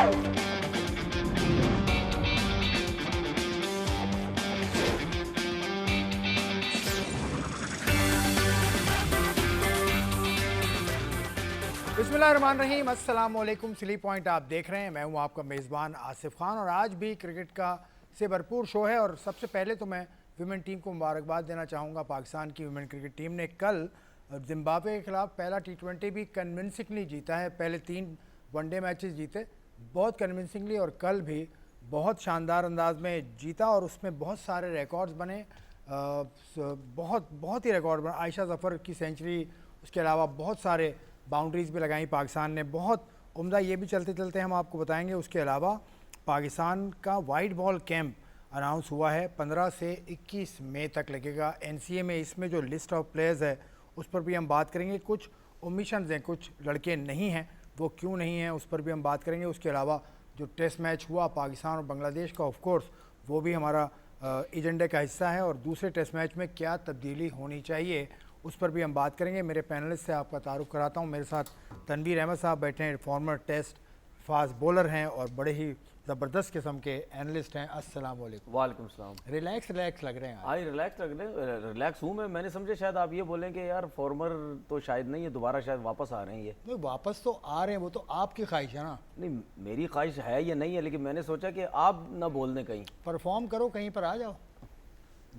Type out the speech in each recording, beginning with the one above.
बिस्मिल्लाहिर्रहमानिर्रहीम, अस्सलाम वालेकुम। स्लीप पॉइंट आप देख रहे हैं, मैं हूं आपका मेज़बान आसिफ खान और आज भी क्रिकेट का से भरपूर शो है। और सबसे पहले तो मैं विमेन टीम को मुबारकबाद देना चाहूँगा। पाकिस्तान की विमेन क्रिकेट टीम ने कल जिम्बाब्वे के खिलाफ पहला T20 भी कन्विंसिंगली जीता है। पहले 3 वनडे मैचेस जीते बहुत कन्विंसिंगली और कल भी बहुत शानदार अंदाज में जीता और उसमें बहुत सारे रिकॉर्ड्स बने। बहुत ही रिकॉर्ड बना। आयशा ज़फ़र की सेंचुरी, उसके अलावा बहुत सारे बाउंड्रीज़ भी लगाई पाकिस्तान ने, बहुत उम्दा। ये भी चलते चलते हम आपको बताएंगे। उसके अलावा पाकिस्तान का वाइट बॉल कैंप अनाउंस हुआ है, 15 से 21 मई तक लगेगा NCA में। इसमें जो लिस्ट ऑफ प्लेयर्स है उस पर भी हम बात करेंगे। कुछ ओमिशंस हैं, कुछ लड़के नहीं हैं, वो क्यों नहीं हैं उस पर भी हम बात करेंगे। उसके अलावा जो टेस्ट मैच हुआ पाकिस्तान और बांग्लादेश का, ऑफ कोर्स वो भी हमारा एजेंडे का हिस्सा है और दूसरे टेस्ट मैच में क्या तब्दीली होनी चाहिए उस पर भी हम बात करेंगे। मेरे पैनलिस्ट से आपका तारुफ कराता हूँ। मेरे साथ तनवीर अहमद साहब बैठे हैं, फॉर्मर टेस्ट फास्ट बॉलर हैं और बड़े ही ज़बरदस्त किस्म के एनालिस्ट हैं। अस्सलाम वालेकुम। वालेकुम सलाम। रिलैक्स लग रहे हैं आज रिलैक्स हूँ मैं। मैंने समझे शायद आप ये बोलें कि यार फॉर्मर तो शायद नहीं है, दोबारा शायद वापस आ रहे हैं। ये नहीं, वापस तो आ रहे हैं, वो तो आपकी ख्वाहिश है ना। नहीं, मेरी ख्वाहिश है या नहीं है, लेकिन मैंने सोचा कि आप ना बोल दें कहीं। परफॉर्म करो, कहीं पर आ जाओ।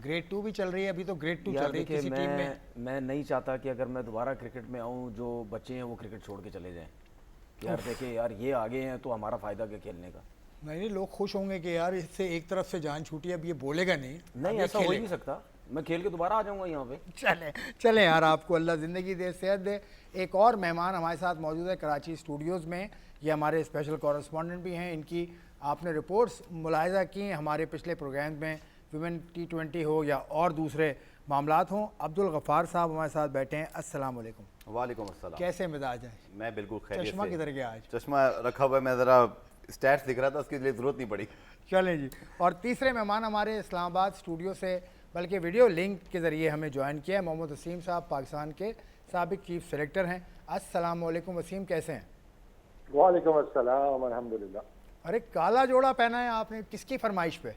ग्रेड 2 भी चल रही है, अभी तो ग्रेड 2 चल रही है किसी टीम में। मैं नहीं चाहता कि अगर मैं दोबारा क्रिकेट में आऊँ जो बच्चे हैं वो क्रिकेट छोड़ के चले जाएं कि यार देखिए यार ये आगे हैं तो हमारा फ़ायदा क्या खेलने का। नहीं, लोग खुश होंगे कि यार इससे एक तरफ से जान छूटी, अब ये बोलेगा नहीं, ऐसा हो ही नहीं सकता। मैं खेल के दोबारा आ जाऊँगा यहाँ पे। चले यार, आपको अल्लाह ज़िंदगी दे, सेहत दे। एक और मेहमान हमारे साथ मौजूद है कराची स्टूडियोज़ में। ये हमारे स्पेशल कॉरेस्पॉन्डेंट भी हैं। इनकी आपने रिपोर्ट्स मुलाहिजा की हमारे पिछले प्रोग्राम में, विमेन T20 हो या और दूसरे मामलात हों। अब्दुल गफ़ार साहब हमारे साथ बैठे हैं। अस्सलाम वालेकुम। वालेकुम अस्सलाम। कैसे मिजाज है? मैं बिल्कुल खैरियत से। चश्मा किधर गया आज? चश्मा रखा हुआ है, मैं ज़रा स्टैट्स दिख रहा था, उसके लिए ज़रूरत नहीं पड़ी। चलें जी। और तीसरे मेहमान हमारे इस्लामाबाद स्टूडियो से, बल्कि वीडियो लिंक के ज़रिए हमें ज्वाइन किया है, मोहम्मद वसीम साहब, पाकिस्तान के साबिक चीफ सेलेक्टर हैं। अस्सलाम वालेकुम वसीम, कैसे हैं? वालेकुम अस्सलाम, अल्हम्दुलिल्लाह। अरे काला जोड़ा पहना है आपने, किसकी फरमाइश पे?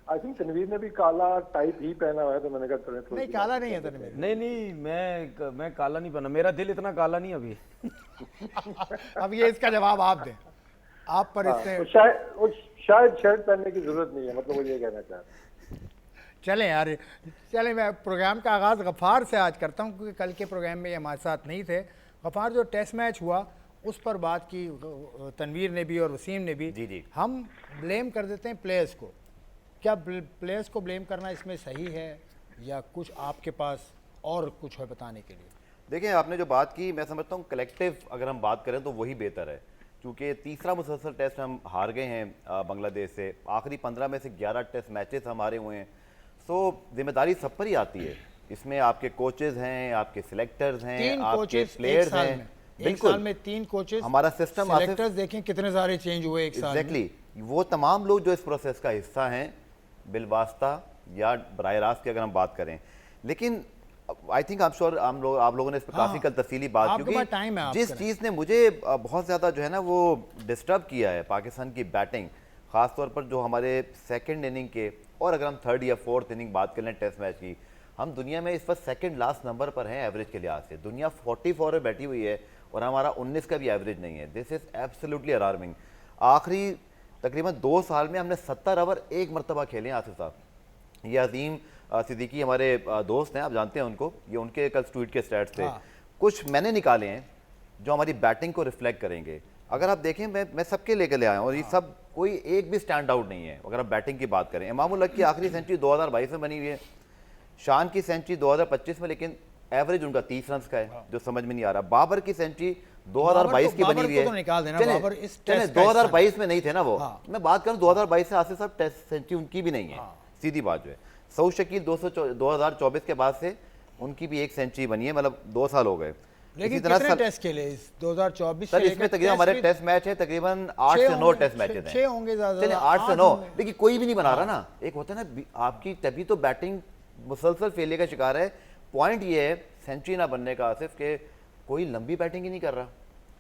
आई थिंक तनवीर ने भी काला टाइप ही पहना हुआ है, तो मैंने कहा नहीं, काला नहीं है तनवीर। नहीं, मैं काला नहीं बना, मेरा दिल इतना काला नहीं अभी। अब ये इसका जवाब आप दें। आप पर इससे शायद शर्ट पहनने की जरूरत नहीं है, मतलब वो ये कहना चाह रहे हैं। चलें यार, चलें। मैं प्रोग्राम का आगाज़ गफ़ार से आज करता हूँ क्योंकि कल के प्रोग्राम में ये हमारे साथ नहीं थे। गफ़ार, जो टेस्ट मैच हुआ उस पर बात की तनवीर ने भी और वसीम ने भी। जी। हम ब्लेम कर देते हैं प्लेयर्स को। क्या प्लेयर्स को ब्लेम करना इसमें सही है या कुछ आपके पास और कुछ है बताने के लिए? देखिए, आपने जो बात की, मैं समझता हूँ कलेक्टिव अगर हम बात करें तो वही बेहतर है, क्योंकि तीसरा मुसलसल टेस्ट हम हार गए हैं बांग्लादेश से। आखिरी 15 में से 11 टेस्ट मैचेस हमारे हुए हैं। सो जिम्मेदारी सब पर ही आती है। इसमें आपके कोचेज़ हैं, आपके सिलेक्टर्स हैं, आपके प्लेयर्स हैं। एक साल में 3 कोचेस, हमारा सिस्टम, सिलेक्टर्स देखें कितने सारे चेंज हुए एक साल में। वो तमाम लोग जो इस प्रोसेस का हिस्सा हैं, बिलवास्ता या बराह रास्त की अगर हम बात करें। लेकिन आई थिंक आप लोगों ने इस पर काफ़ी कल तफसीली बात की, क्योंकि जिस चीज़ ने मुझे बहुत ज़्यादा जो है ना वो डिस्टर्ब किया है पाकिस्तान की बैटिंग, ख़ासतौर पर जो हमारे सेकंड इनिंग के, और अगर हम थर्ड या फोर्थ इनिंग बात कर लें टेस्ट मैच की, हम दुनिया में इस वक्त सेकंड लास्ट नंबर पर हैं एवरेज के लिहाज से। दुनिया 44 में बैठी हुई है और हमारा 19 का भी एवरेज नहीं है। This is absolutely alarming. आखिरी तकरीबन 2 साल में हमने 70 ओवर एक मरतबा खेले हैं आसिफ साहब। ये अजीम सिद्दीकी हमारे दोस्त हैं, आप जानते हैं उनको, ये उनके कल ट्वीट के स्टैट्स थे। कुछ मैंने निकाले हैं जो हमारी बैटिंग को रिफ्लेक्ट करेंगे। अगर आप देखें, मैं सबके लेकर ले आया हूँ और ये सब कोई एक भी स्टैंड आउट नहीं है। अगर आप बैटिंग की बात करें, इमामुल हक की आखिरी सेंचुरी 2022 में बनी हुई है, शान की सेंचुरी 2025 में, लेकिन एवरेज उनका 30 रन का है जो समझ में नहीं आ रहा। बाबर की सेंचुरी 2022 की बनी हुई है। 2022 में नहीं थे ना वो। मैं बात करूं 2022 से आसिफ साहब टेस्ट सेंचुरी उनकी भी नहीं है, सीधी बात जो है। सऊद शकील 2024 के बाद से उनकी भी एक सेंचुरी बनी है, मतलब 2 साल हो गए। लेकिन कितने टेस्ट खेले इस 2024 सर? इसमें तकरीबन हमारे टेस्ट मैच है तकरीबन 8 से 9 टेस्ट मैचेस हैं। 6 होंगे ज्यादा, चलिए 8 से 9, लेकिन कोई भी नहीं बना रहा ना। एक होता है ना आपकी, तभी तो बैटिंग मुसलसल फेलियर का शिकार है। पॉइंट ये है सेंचुरी ना बनने का आसिफ, के कोई लंबी बैटिंग ही नहीं कर रहा,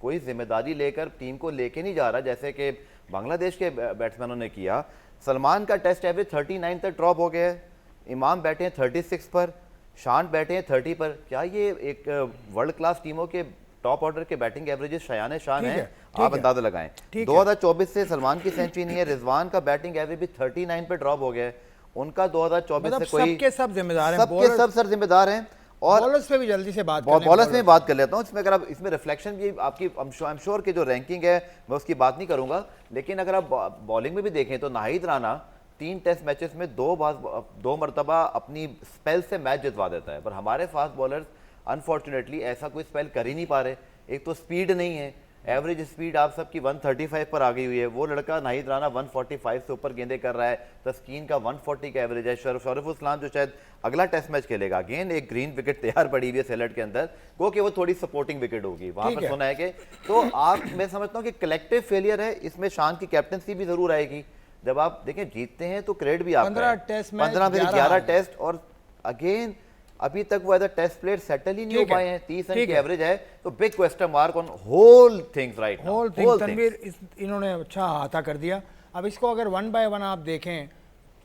कोई जिम्मेदारी लेकर टीम को लेके नहीं जा रहा, जैसे कि बांग्लादेश के बैट्समैनों ने किया। सलमान का टेस्ट एवरेज 39 तक ड्रॉप हो गया है, इमाम बैठे हैं 36 पर, शान बैठे हैं 30 पर। क्या ये एक वर्ल्ड क्लास टीमों के टॉप ऑर्डर के बैटिंग एवरेजेस शायान शान है? आप अंदाजा लगाएं। 2024 से सलमान की सेंचुरी नहीं है, रिजवान का बैटिंग एवरेज भी 39 पे ड्रॉप हो गया है, उनका 2024 से कोई सबके सब जिम्मेदार हैं, सबके सब सर जिम्मेदार हैं। और बॉलर्स पे भी जल्दी से बात बॉलर्स में बात कर लेता हूं। इसमें अगर आप इसमें रिफ्लेक्शन भी आपकी आई एम श्योर कि जो रैंकिंग है मैं उसकी बात नहीं करूंगा, लेकिन अगर आप बॉलिंग में भी देखें तो नाहिद राना 3 टेस्ट मैचेस में 2 मरतबा अपनी स्पेल से मैच जितवा देता है, पर हमारे फास्ट बॉलर्स अनफॉर्चुनेटली ऐसा कोई स्पेल कर ही नहीं पा रहे। एक तो स्पीड नहीं है, एवरेज स्पीड आप सबकी 135 पर आ गई हुई है, वो लड़का नाहिद राना 145 से ऊपर गेंदे कर रहा है, तस्कीन का 140 का एवरेज है। शरीफुल इस्लाम जो शायद अगला टेस्ट मैच खेलेगा, अगेन एक ग्रीन विकेट तैयार पड़ी हुई है सेलेट के अंदर, कि वो थोड़ी सपोर्टिंग विकेट होगी वहां पर सुना है कि तो आप मैं समझता हूँ कि कलेक्टिव फेलियर है इसमें। शान की कैप्टनसी भी जरूर आएगी, जब आप देखें जीतते हैं तो क्रेडिट भी आपका है। 15 फिर 11 टेस्ट, और अगेन अभी तक वो as a test player settle ही नहीं हो पाए हैं। 30 रन की एवरेज है, तो big question mark on whole things right now. Tanveer इन्होंने अच्छा अहाता कर दिया। अब इसको अगर 1 बाय 1 आप देखें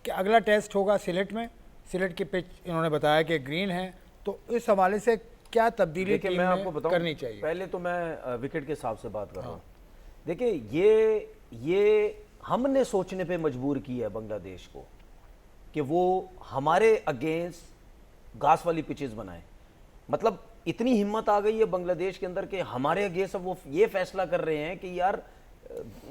कि अगला टेस्ट होगा सिलेट में, सिलेट की पिच इन्होंने बताया कि ग्रीन है, तो इस हवाले से क्या तब्दीली टीम मैं आपको में बताऊं, करनी चाहिए? पहले तो मैं विकेट के हिसाब से बात कर रहा हूँ। देखिए ये हमने सोचने पे मजबूर किया है बांग्लादेश को कि वो हमारे अगेंस्ट घास वाली पिचेस बनाए। मतलब इतनी हिम्मत आ गई है बांग्लादेश के अंदर कि हमारे अगेंस्ट अब वो ये फैसला कर रहे हैं कि यार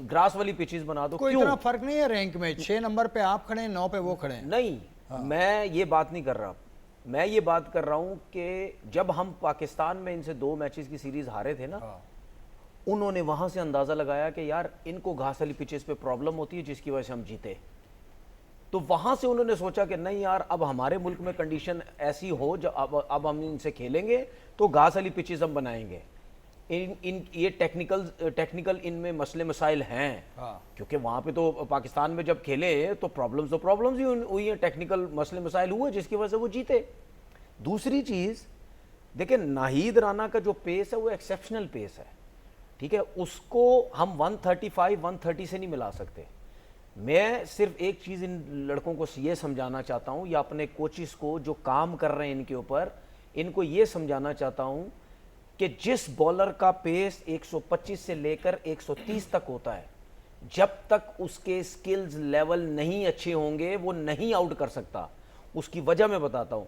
ग्रास वाली पिचेस बना दो। कोई इतना फर्क नहीं है रैंक में, 6 नंबर पे आप खड़े हैं, 9 पे वो खड़े हैं। नहीं, मैं ये बात नहीं कर रहा। मैं ये बात कर रहा हूं कि जब हम पाकिस्तान में इनसे 2 मैचेस की सीरीज हारे थे ना, उन्होंने वहां से अंदाजा लगाया कि यार इनको घास वाली पिचेस पे प्रॉब्लम होती है जिसकी वजह से हम जीते। तो वहां से उन्होंने सोचा कि नहीं यार अब हमारे मुल्क में कंडीशन ऐसी हो जो अब हम इनसे खेलेंगे तो घास वाली पिचेस हम बनाएंगे। इन ये टेक्निकल इनमें मसले मसाइल हैं। क्योंकि वहां पे तो पाकिस्तान में जब खेले तो प्रॉब्लम्स ही हुई हैं, टेक्निकल मसले मसाइल हुए जिसकी वजह से वो जीते। दूसरी चीज देखिए, नाहिद राना का जो पेस है वो एक्सेप्शनल पेस है, ठीक है, उसको हम 135 130 से नहीं मिला सकते। मैं सिर्फ एक चीज इन लड़कों को ये समझाना चाहता हूं, या अपने कोचिस को जो काम कर रहे हैं इनके ऊपर, इनको ये समझाना चाहता हूं कि जिस बॉलर का पेस 125 से लेकर 130 तक होता है, जब तक उसके स्किल्स लेवल नहीं अच्छे होंगे वो नहीं आउट कर सकता। उसकी वजह मैं बताता हूं।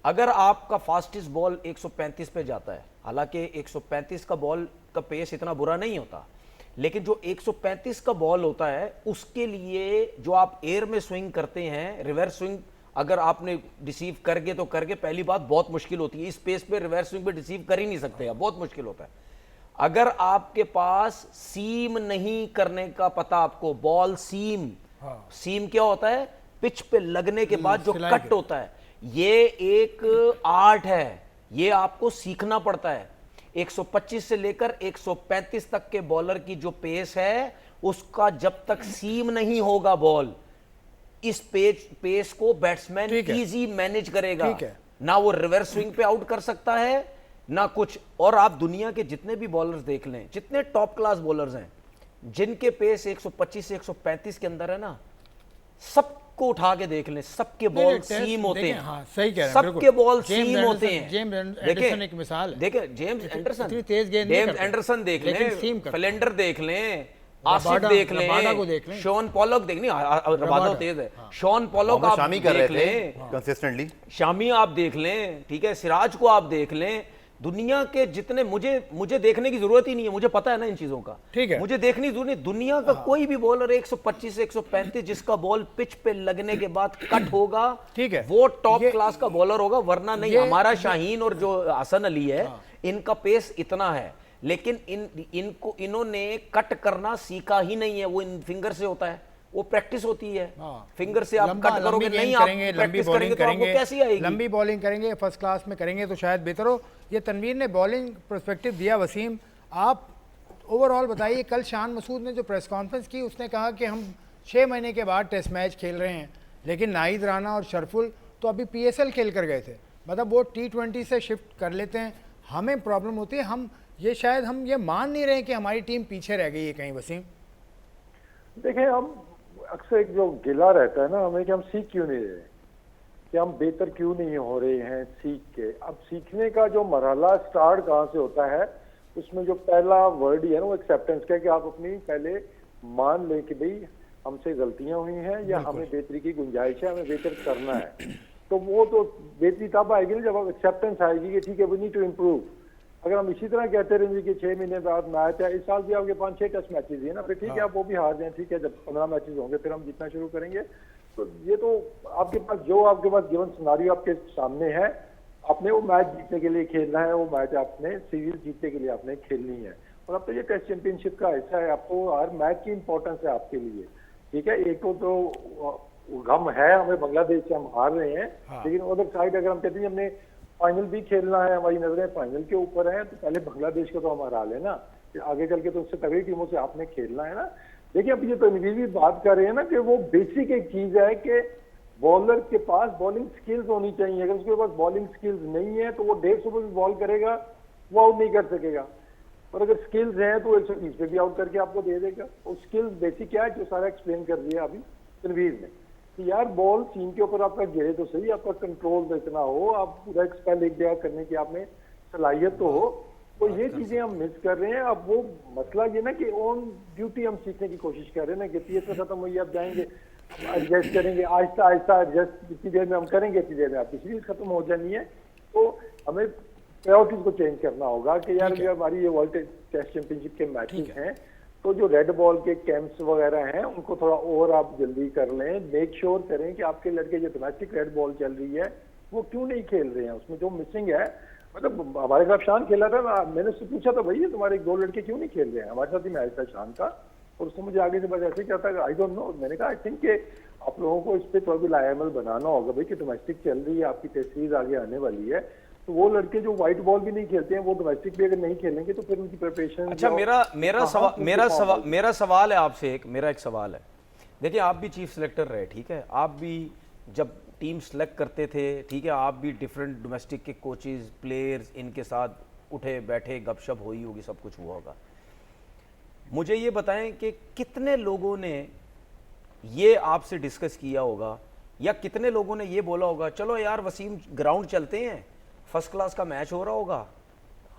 अगर आपका फास्टेस्ट बॉल 135 पे जाता है, हालांकि 135 का बॉल का पेस इतना बुरा नहीं होता, लेकिन जो 135 का बॉल होता है उसके लिए जो आप एयर में स्विंग करते हैं, रिवर्स स्विंग अगर आपने रिसीव कर गए तो कर गए, पहली बात बहुत मुश्किल होती है इस पेस पे, रिवर्स स्विंग पे रिसीव कर ही नहीं सकते आप, बहुत मुश्किल होता है। अगर आपके पास सीम नहीं करने का पता आपको, बॉल सीम, सीम क्या होता है? पिच पे लगने के बाद जो कट होता है, ये एक आर्ट है, ये आपको सीखना पड़ता है। 125 से लेकर 135 तक के बॉलर की जो पेस है उसका जब तक सीम नहीं होगा बॉल, इस पेस को बैट्समैन इजी मैनेज करेगा। ना वो रिवर्स स्विंग पे आउट कर सकता है ना कुछ। और आप दुनिया के जितने भी बॉलर्स देख लें, जितने टॉप क्लास बॉलर्स हैं जिनके पेस 125 से 135 के अंदर है ना, सबको उठा के देख लें, सबके बॉल सीम होते हैं। हाँ, सही कह रहे हैं, सबके बॉल सीम होते हैं। जेम्स एंडरसन एक मिसाल है। देखिए जेम्स एंडरसन, इतनी तेज गेंद जेम्स एंडरसन देख लें, फ्लेंडर देख लें, आसिफ देख लें, शॉन पॉलक देख लें, रबाडा तेज है, शॉन पॉलक आप देख लें कंसिस्टेंटली, शामी आप देख लें, ठीक है, सिराज को आप देख लें। दुनिया के जितने, मुझे देखने की जरूरत ही नहीं है, मुझे पता है ना इन चीजों का, ठीक है, मुझे देखने की जरूरत नहीं। दुनिया का कोई भी बॉलर 125 से 135 जिसका बॉल पिच पे लगने के बाद कट होगा, ठीक है, वो टॉप क्लास का बॉलर होगा, वरना नहीं। हमारा शाहीन और जो हसन अली है, इनका पेस इतना है, लेकिन इन्होंने कट करना सीखा ही नहीं है। वो इन फिंगर से होता है, वो प्रैक्टिस होती है, फिंगर से आप कट करोगे नहीं, आप प्रैक्टिस करेंगे तो आपको कैसी आएगी? लंबी बॉलिंग करेंगे, फर्स्ट क्लास में करेंगे तो शायद बेहतर हो। ये तनवीर ने बॉलिंग पर्सपेक्टिव दिया। वसीम, आप ओवरऑल बताइए, कल शान मसूद ने जो प्रेस कॉन्फ्रेंस की उसने कहा कि हम 6 महीने के बाद टेस्ट मैच खेल रहे हैं, लेकिन नाहिद राना और शरफुल तो अभी PSL खेल कर गए थे, मतलब वो T20 से शिफ्ट कर लेते हैं। हमें प्रॉब्लम होती है, हम ये शायद हम ये मान नहीं रहे कि हमारी टीम पीछे रह गई है कहीं। वसीम देखें, हम अक्सर एक जो गिला रहता है ना हमें कि हम सीख क्यों नहीं रहे, कि हम बेहतर क्यों नहीं हो रहे हैं सीख के। अब सीखने का जो मरहला स्टार्ट कहाँ से होता है, उसमें जो पहला वर्ड ही है ना वो एक्सेप्टेंस का है, कि आप अपनी पहले मान लें कि भाई हमसे गलतियां हुई हैं या हमें बेहतरी की गुंजाइश है, हमें बेहतर करना है। तो वो तो बेहतरी तब आएगी ना जब एक्सेप्टेंस आएगी कि ठीक है वी नीड टू इम्प्रूव। अगर हम इसी तरह कहते रहेंगे कि 6 महीने बाद मैच है, इस साल भी आपके 5-6 टेस्ट मैचेस है ना, फिर ठीक है आप वो भी हार जाएं, ठीक है जब 15 मैचेस होंगे फिर हम जीतना शुरू करेंगे। तो ये तो आपके पास गिवन सिनारियो आपके सामने है, आपने वो मैच जीतने के लिए खेलना है, वो मैच आपने सीरीज जीतने के लिए आपने खेलनी है। और अब तो ये टेस्ट चैंपियनशिप का हिस्सा है, आपको हर मैच की इंपॉर्टेंस है आपके लिए। ठीक है, एक तो गम है हमें बांग्लादेश से हम हार रहे हैं, लेकिन उधर साइड अगर हम कहते हैं हमने फाइनल भी खेलना है, हमारी नजरें फाइनल के ऊपर है, तो पहले बांग्लादेश को तो हम हरा लेना, आगे चल के तो उससे तगड़ी टीमों से आपने खेलना है ना। देखिए अब ये तो भी बात कर रहे हैं ना कि वो बेसिक एक चीज है कि बॉलर के पास बॉलिंग स्किल्स होनी चाहिए। अगर उसके पास बॉलिंग स्किल्स नहीं है तो वो 150 पे भी बॉल करेगा, वो आउट नहीं कर सकेगा। और अगर स्किल्स हैं तो 130 पे भी आउट करके आपको दे देगा। और स्किल्स बेसिक क्या है जो सारा एक्सप्लेन कर दिया अभी तनवीर ने, कि यार बॉल सीम के ऊपर आपका गिरे तो सही, आपका कंट्रोल तो इतना हो, आप पूरा एक स्पेल एक जगह करने की आप में सलाहियत तो हो। तो ये चीजें हम मिस कर रहे हैं। अब वो मसला ये ना कि ऑन ड्यूटी हम सीखने की कोशिश कर रहे हैं ना कि पीएस में खत्म हुई आप जाएंगे एडजस्ट करेंगे, आहिस्ता आहिस्ता एडजस्ट जितनी देर में हम करेंगे इतनी देर में आपकी सीरीज खत्म हो जानी है। तो हमें प्रायोरिटीज को चेंज करना होगा कि यार जो हमारी ये वर्ल्ड टेस्ट चैंपियनशिप के मैचेस हैं तो जो रेड बॉल के कैंप्स वगैरह हैं उनको थोड़ा और आप जल्दी कर लें। मेक श्योर करें कि आपके लड़के जो डोमेस्टिक रेड बॉल चल रही है वो क्यों नहीं खेल रहे हैं, उसमें जो मिसिंग है। मतलब हमारे साथ शान खेला था ना, मैंने उससे पूछा था भैया तुम्हारे 2 लड़के क्यों नहीं खेल रहे हैं, हमारे साथ ही मैच था शान का, और उसने मुझे आगे से बस ऐसे क्या था आई डोंट नो। मैंने कहा आई थिंक कि आप लोगों को इस पर थोड़ा भी लायमल बनाना होगा भाई कि डोमेस्टिक चल रही है, आपकी टेस्ट सीरीज आगे आने वाली है। तो वो लड़के जो व्हाइट बॉल भी नहीं खेलते हैं वो डोमेस्टिक भी अगर नहीं खेलेंगे तो फिर उनकी प्रिपरेशन। अच्छा मेरा सवाल है आपसे, मेरा एक सवाल है। देखिए आप भी चीफ सिलेक्टर रहे, ठीक है, आप भी जब टीम सेलेक्ट करते थे, ठीक है, आप भी डिफरेंट डोमेस्टिक के कोचेज प्लेयर्स इनके साथ उठे बैठे गपशप हुई होगी, सब कुछ हुआ होगा। मुझे ये बताएं कि कितने लोगों ने ये आपसे डिस्कस किया होगा या कितने लोगों ने ये बोला होगा चलो यार वसीम ग्राउंड चलते हैं, फर्स्ट क्लास का मैच हो रहा होगा,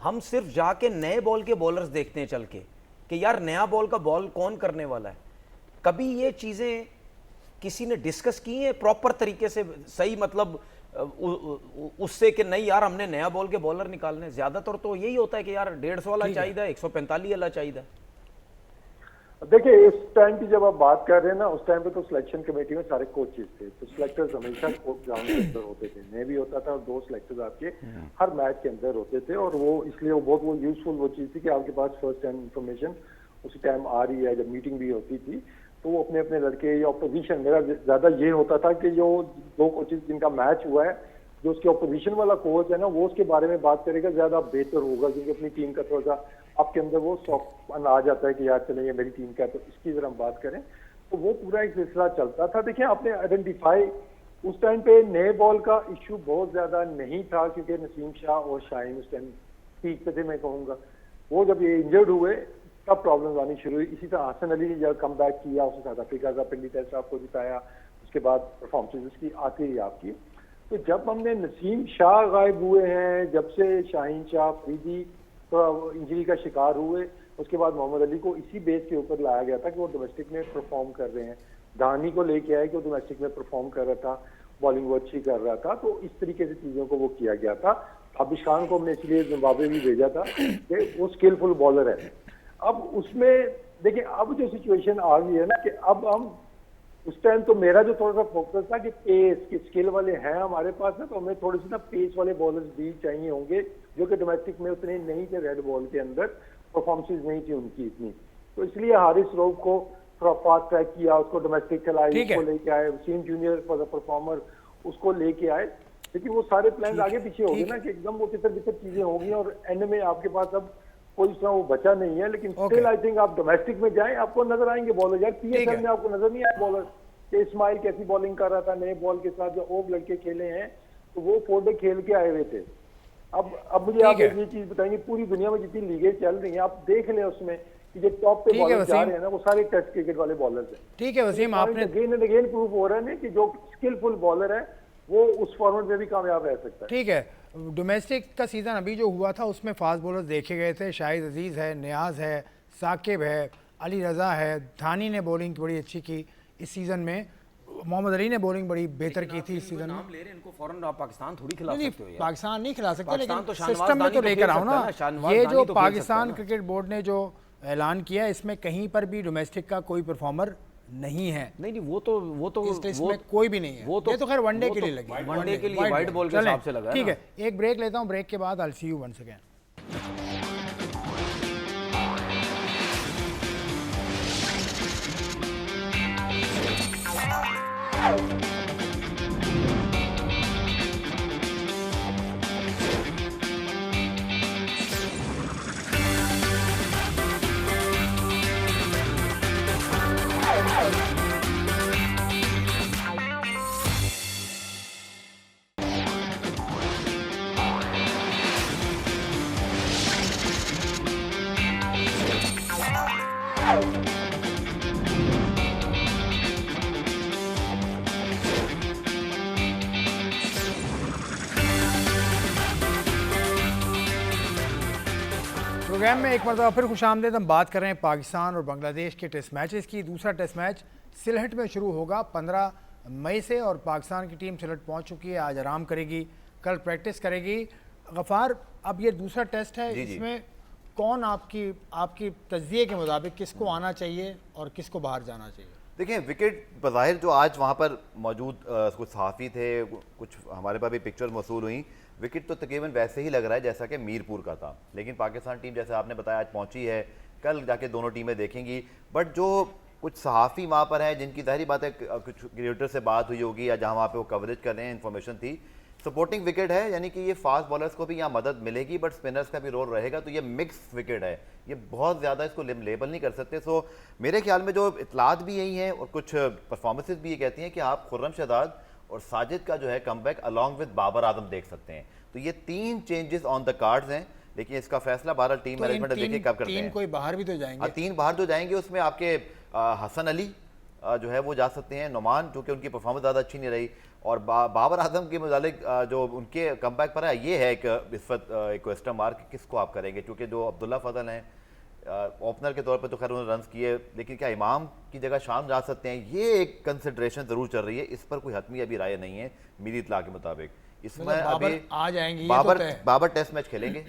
हम सिर्फ जाके नए बॉल के बॉलर्स देखते हैं चल के कि यार नया बॉल का बॉल कौन करने वाला है। कभी ये चीज़ें किसी ने डिस्कस की हैं प्रॉपर तरीके से, सही मतलब उससे कि नहीं यार हमने नया बॉल के बॉलर निकालने? ज्यादातर तो यही होता है कि यार 150 वाला चाहिए, 145 वाला चाहिए। देखिए इस टाइम की जब आप बात कर रहे हैं ना, उस टाइम पे तो सिलेक्शन कमेटी में सारे कोचेस थे, तो सिलेक्टर्स हमेशा ग्राउंड के अंदर होते थे। मैं भी होता था और 2 सिलेक्टर्स आपके हर मैच के अंदर होते थे। और वो इसलिए वो बहुत वो यूजफुल वो चीज़ थी कि आपके पास फर्स्ट हैंड इन्फॉर्मेशन उसी टाइम आ रही है। जब मीटिंग भी होती थी तो वो अपने अपने लड़के या अपोजिशन, मेरा ज्यादा ये होता था कि जो 2 कोचेस जिनका मैच हुआ है, जो उसके अपोजिशन वाला कोच है ना वो उसके बारे में बात करेगा, ज्यादा बेहतर होगा, क्योंकि अपनी टीम का थोड़ा सा आपके अंदर वो सॉफ्ट आ जाता है कि यार चले ये मेरी टीम का है तो इसकी अगर हम बात करें तो वो पूरा एक सिलसिला चलता था। देखिए आपने आइडेंटिफाई उस टाइम पे नए बॉल का इश्यू बहुत ज्यादा नहीं था, क्योंकि नसीम शाह और शाहीन उस टाइम पीक पे थे मैं कहूँगा। वो जब ये इंजर्ड हुए तब प्रॉब्लम आनी शुरू हुई। इसी तरह हसन अली ने जब कम बैक किया, उसने साउथ अफ्रीका का पिंडी टेस्ट आपको जिताया, उसके बाद परफॉर्मेंस उसकी आती रही आपकी। तो जब हमने नसीम शाह गायब हुए हैं, जब से शाहीन शाह फरीदी तो इंजरी का शिकार हुए, उसके बाद मोहम्मद अली को इसी बेस के ऊपर लाया गया था कि वो डोमेस्टिक में परफॉर्म कर रहे हैं। दानी को लेके आए कि वो डोमेस्टिक में परफॉर्म कर रहा था, बॉलिंग वो अच्छी कर रहा था, तो इस तरीके से चीज़ों को वो किया गया था। आबिश खान को हमने इसलिए जिम्बाब्वे भी भेजा था कि वो स्किलफुल बॉलर है। अब उसमें देखिए अब जो सिचुएशन आ गई है ना कि अब हम उस टाइम तो मेरा जो थोड़ा सा फोकस था कि पेस के स्किल वाले हैं हमारे पास ना, तो हमें थोड़ी सी ना पेस वाले बॉलर्स भी चाहिए होंगे जो कि डोमेस्टिक में उतने नहीं थे, रेड बॉल के अंदर परफॉर्मेंस नहीं थी उनकी इतनी। तो इसलिए हारिस रऊफ को थोड़ा फास्ट ट्रैक किया, उसको डोमेस्टिक खिलाए, उसको लेके आए, Waseem junior for the performer उसको लेके आए। लेकिन वो सारे प्लान आगे पीछे हो गए ना कि एकदम वो कितर कितर चीजें होगी और एंड में आपके पास अब कोई उसका वो बचा नहीं है। लेकिन स्टिल आई थिंक आप डोमेस्टिक में जाएं आपको नजर आएंगे बॉलर। यार पीएसएल में आपको नजर नहीं आया बॉलर कि इस्माइल कैसी बॉलिंग कर रहा था नए बॉल के साथ, जो ओब लड़के खेले हैं तो वो 4 डे खेल के आए हुए थे। अब मुझे आप एक ये चीज बताएंगे, पूरी दुनिया में जितनी लीगें चल रही हैं आप देख लें, उसमें कि जो टॉप पे बॉलर जा रहे हैं ना वो सारे टेस्ट क्रिकेट वाले बॉलर्स हैं। ठीक है वसीम, आपने अगेन एंड अगेन प्रूव हो रहा है कि जो स्किलफुल बॉलर है वो उस फॉर्मेट में भी कामयाब रह सकता है। ठीक है, डोमेस्टिक का सीज़न अभी जो हुआ था उसमें फास्ट बॉलर्स देखे गए थे, शाहिद अजीज़ है, नियाज़ है, साकिब है, अली रज़ा है, धानी ने बॉलिंग बड़ी अच्छी की इस सीज़न में, मोहम्मद अली ने बॉलिंग बड़ी बेहतर की थी इस सीज़न में। नाम ले रहे हैं, इनको फौरन आप पाकिस्तान थोड़ी खिला सकते हो यार। पाकिस्तान नहीं खिला सकते, पाकिस्तान लेकिन तो शानवाज सिस्टम में दानी तो तो लेकर खेल आओ ना। सकता है ना, शानवाज ये दानी जो तो खेल पाकिस्तान सकता है ना। क्रिकेट बोर्ड ने जो ऐलान किया इसमें कहीं पर भी डोमेस्टिक का कोई परफॉर्मर नहीं है। नहीं वो तो इस टेस्ट में कोई भी नहीं है। वो तो ये तो खैर वनडे के लिए लगी, वनडे के लिए वाइट बॉल के हिसाब से लगा है ठीक ना। है, एक ब्रेक लेता हूँ, ब्रेक के बाद आई सी यू वंस अगेन। प्रोग्राम में एक मरतबा फिर खुशामदीद। हम बात कर रहे हैं पाकिस्तान और बांग्लादेश के टेस्ट मैचेस की। दूसरा टेस्ट मैच सिलहट में शुरू होगा 15 मई से और पाकिस्तान की टीम सिलहट पहुंच चुकी है, आज आराम करेगी, कल प्रैक्टिस करेगी। गफ़ार, अब ये दूसरा टेस्ट है, इसमें कौन आपकी तज्जिए के मुताबिक किसको आना चाहिए और किसको बाहर जाना चाहिए? देखिए, विकेट बज़ाहिर जो आज वहाँ पर मौजूद कुछ सहाफ़ी थे, कुछ हमारे पास भी पिक्चर मौसूल हुई, विकेट तो तकरीबन वैसे ही लग रहा है जैसा कि मीरपुर का था। लेकिन पाकिस्तान टीम जैसे आपने बताया आज पहुंची है, कल जाके दोनों टीमें देखेंगी। बट जो कुछ सहाफ़ी वहाँ पर हैं जिनकी ज़ाहिर बात है कुछ क्रिकेटर से बात हुई होगी या जहाँ वहाँ पे वो कवरेज कर रहे हैं, इन्फॉर्मेशन थी, सपोर्टिंग विकेट है, यानी कि ये फास्ट बॉलर्स को भी यहाँ मदद मिलेगी बट स्पिनर्स का भी रोल रहेगा। तो ये मिक्स विकेट है, ये बहुत ज़्यादा इसको लेबल नहीं कर सकते। सो मेरे ख्याल में जो इतलात भी यही हैं और कुछ परफॉर्मेंसेस भी ये कहती हैं कि आप खुर्रम शहजाद और साजिद का जो है comeback along with Babar Azam देख सकते हैं। तो ये 3 चेंजेस ऑन द कार्ड्स हैं, लेकिन इसका फैसला बहरहाल टीम मैनेजमेंट देखिए कब करते हैं। 3 कोई बाहर भी तो जाएंगे। 3 बाहर जो जाएंगे उसमें आपके हसन अली जो है वो जा सकते हैं, नुमान जो कि उनकी परफॉर्मेंस ज़्यादा अच्छी नहीं रही, और बाबर आजम के मुतालिक जो उनके कमबैक पर है ये है एक इस वक्त एक क्वेश्चन मार्क, किसको आप करेंगे, क्योंकि जो अब्दुल्ला फजल हैं ओपनर के तौर पे तो खैर उन्होंने रन किए, लेकिन क्या इमाम की जगह शाम जा सकते हैं, ये एक कंसिडरेशन ज़रूर चल रही है। इस पर कोई हतमी अभी राय नहीं है मेरी इतला के मुताबिक। इसमें अभी आ जाएंगे बाबर टेस्ट मैच खेलेंगे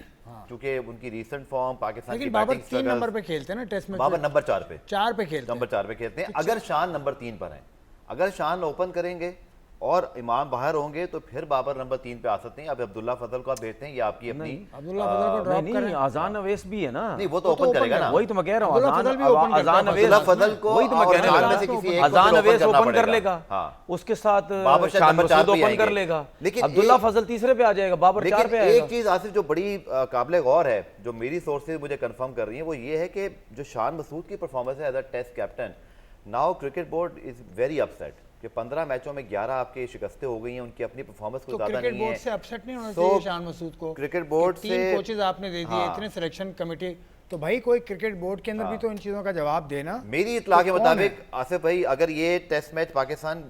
क्योंकि उनकी रीसेंट फॉर्म पाकिस्तान की बाबर 3 नंबर पे खेलते हैं ना टेस्ट मैच। बाबर नंबर 4 पे खेलते हैं, नंबर 4 पे खेलते हैं। अगर शान नंबर 3 पर हैं, अगर शान ओपन करेंगे और इमाम बाहर होंगे तो फिर बाबर नंबर 3 पे आ सकते हैं। अब अब्दुल्ला फजल को आप भेजते हैं, ये आपकी अपनी अब्दुल्ला फजल को ड्रॉप करें। अजान अवैस भी है ना, नहीं वो तो ओपन करेगा ना, वही तो मैं कह रहा हूँ। अजान अवैस फजल को वही तो मैं कह रहा हूँ, अजान अवैस ओपन कर लेगा, उसके साथ शान मसूद ओपन कर लेगा, लेकिन अब्दुल्ला फजल तीसरे पे आ जाएगा, बाबर 4 पे आएगा। एक चीज आसिफ जो बड़ी काबिल गौर है, जो मेरी सोर्सेज मुझे कंफर्म कर रही है, वो ये है कि जो शान मसूद की परफॉर्मेंस है as a test captain, now cricket board is very upset कि 15 मैचों में 11 आपके शिकस्तें हो गई हैं, उनकी अपनी परफॉर्मेंस को ज्यादा नहीं है। क्रिकेट बोर्ड से अपसेट नहीं होना चाहिए शान मसूद को। क्रिकेट बोर्ड से 3 कोचेस आपने दे दिए, इतने सिलेक्शन कमेटी, तो भाई कोई क्रिकेट बोर्ड के अंदर भी तो इन चीजों का जवाब देना। मेरी इतला के मुताबिक आसिफ भाई, अगर ये टेस्ट मैच पाकिस्तान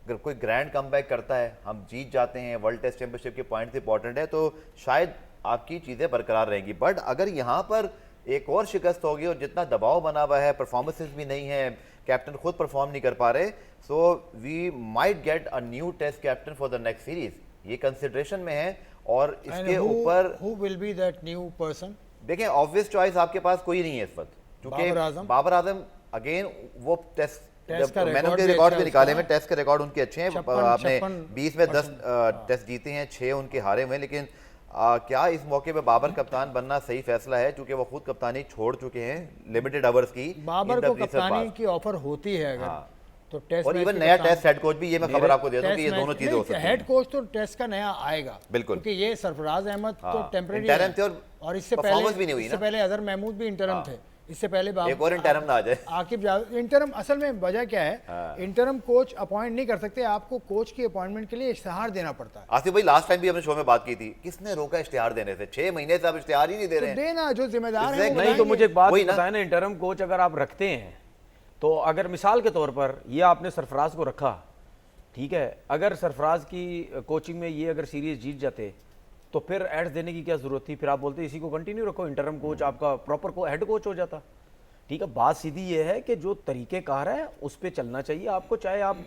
अगर कोई ग्रैंड कमबैक करता है, हम जीत जाते हैं, वर्ल्ड टेस्ट चैंपियनशिप के पॉइंट्स इंपॉर्टेंट है, तो शायद आपकी चीजें बरकरार रहेंगी। बट अगर यहाँ पर एक और शिकस्त होगी और जितना दबाव बना हुआ है, परफॉर्मेंसेस भी नहीं है, कैप्टन खुद परफॉर्म नहीं कर पा रहे, so we might get a new test captain for the next series, ये कंसिडरेशन में है। और इसके ऊपर who will be that new person? देखें, ऑब्वियस चॉइस आपके पास कोई नहीं है इस वक्त, क्योंकि बाबर आजम अगेन वो टेस्ट मैंने उनके रिकॉर्ड भी निकाले हैं, टेस्ट के रिकॉर्ड उनके अच्छे हैं। आपने 20 में 10 टेस्ट जीते हैं, 6 उनके हारे हुए हैं। लेकिन क्या इस मौके पे बाबर कप्तान बनना सही फैसला है, क्योंकि वो खुद कप्तानी छोड़ चुके हैं लिमिटेड ओवर्स की। बाबर को कप्तानी की ऑफर होती है अगर तो टेस्ट, और इवन नया टेस्ट हेड कोच भी, ये मैं खबर आपको दे दूं कि ये दोनों चीजें हो सकती हैं। हेड कोच तो टेस्ट का नया आएगा बिल्कुल, क्योंकि ये सरफराज अहमद तो टेम्परेरी इंटरिम थे और इससे पहले भी नहीं हुई ना, इससे पहले अजहर महमूद भी इंटरिम थे, इससे पहले एक और इंटरम ना आ जाए। आकिब जावेद इंटरम, असल में वजह क्या है, इंटरम कोच अपॉइंट नहीं कर सकते, आपको कोच की अपॉइंटमेंट के लिए इश्तिहार देना पड़ता है। आसिफ भाई लास्ट टाइम भी हमने शो में बात की थी, किसने रोका इश्तिहार देने से? 6 महीने से आप इश्तिहार ही नहीं दे रहे हैं। देना, जो जिम्मेदार है नहीं तो मुझे एक बात बताए ना, इंटरम कोच अगर आप रखते हैं तो अगर मिसाल के तौर पर ये आपने सरफराज को रखा, ठीक है, अगर सरफराज की कोचिंग में ये अगर सीरीज जीत जाते तो फिर एड्स देने की क्या जरूरत थी? फिर आप बोलते इसी को कंटिन्यू रखो, इंटरम कोच आपका प्रॉपर हेड कोच हो जाता। ठीक है, बात सीधी ये है कि जो तरीकेकार है उस पर चलना चाहिए आपको। चाहे आप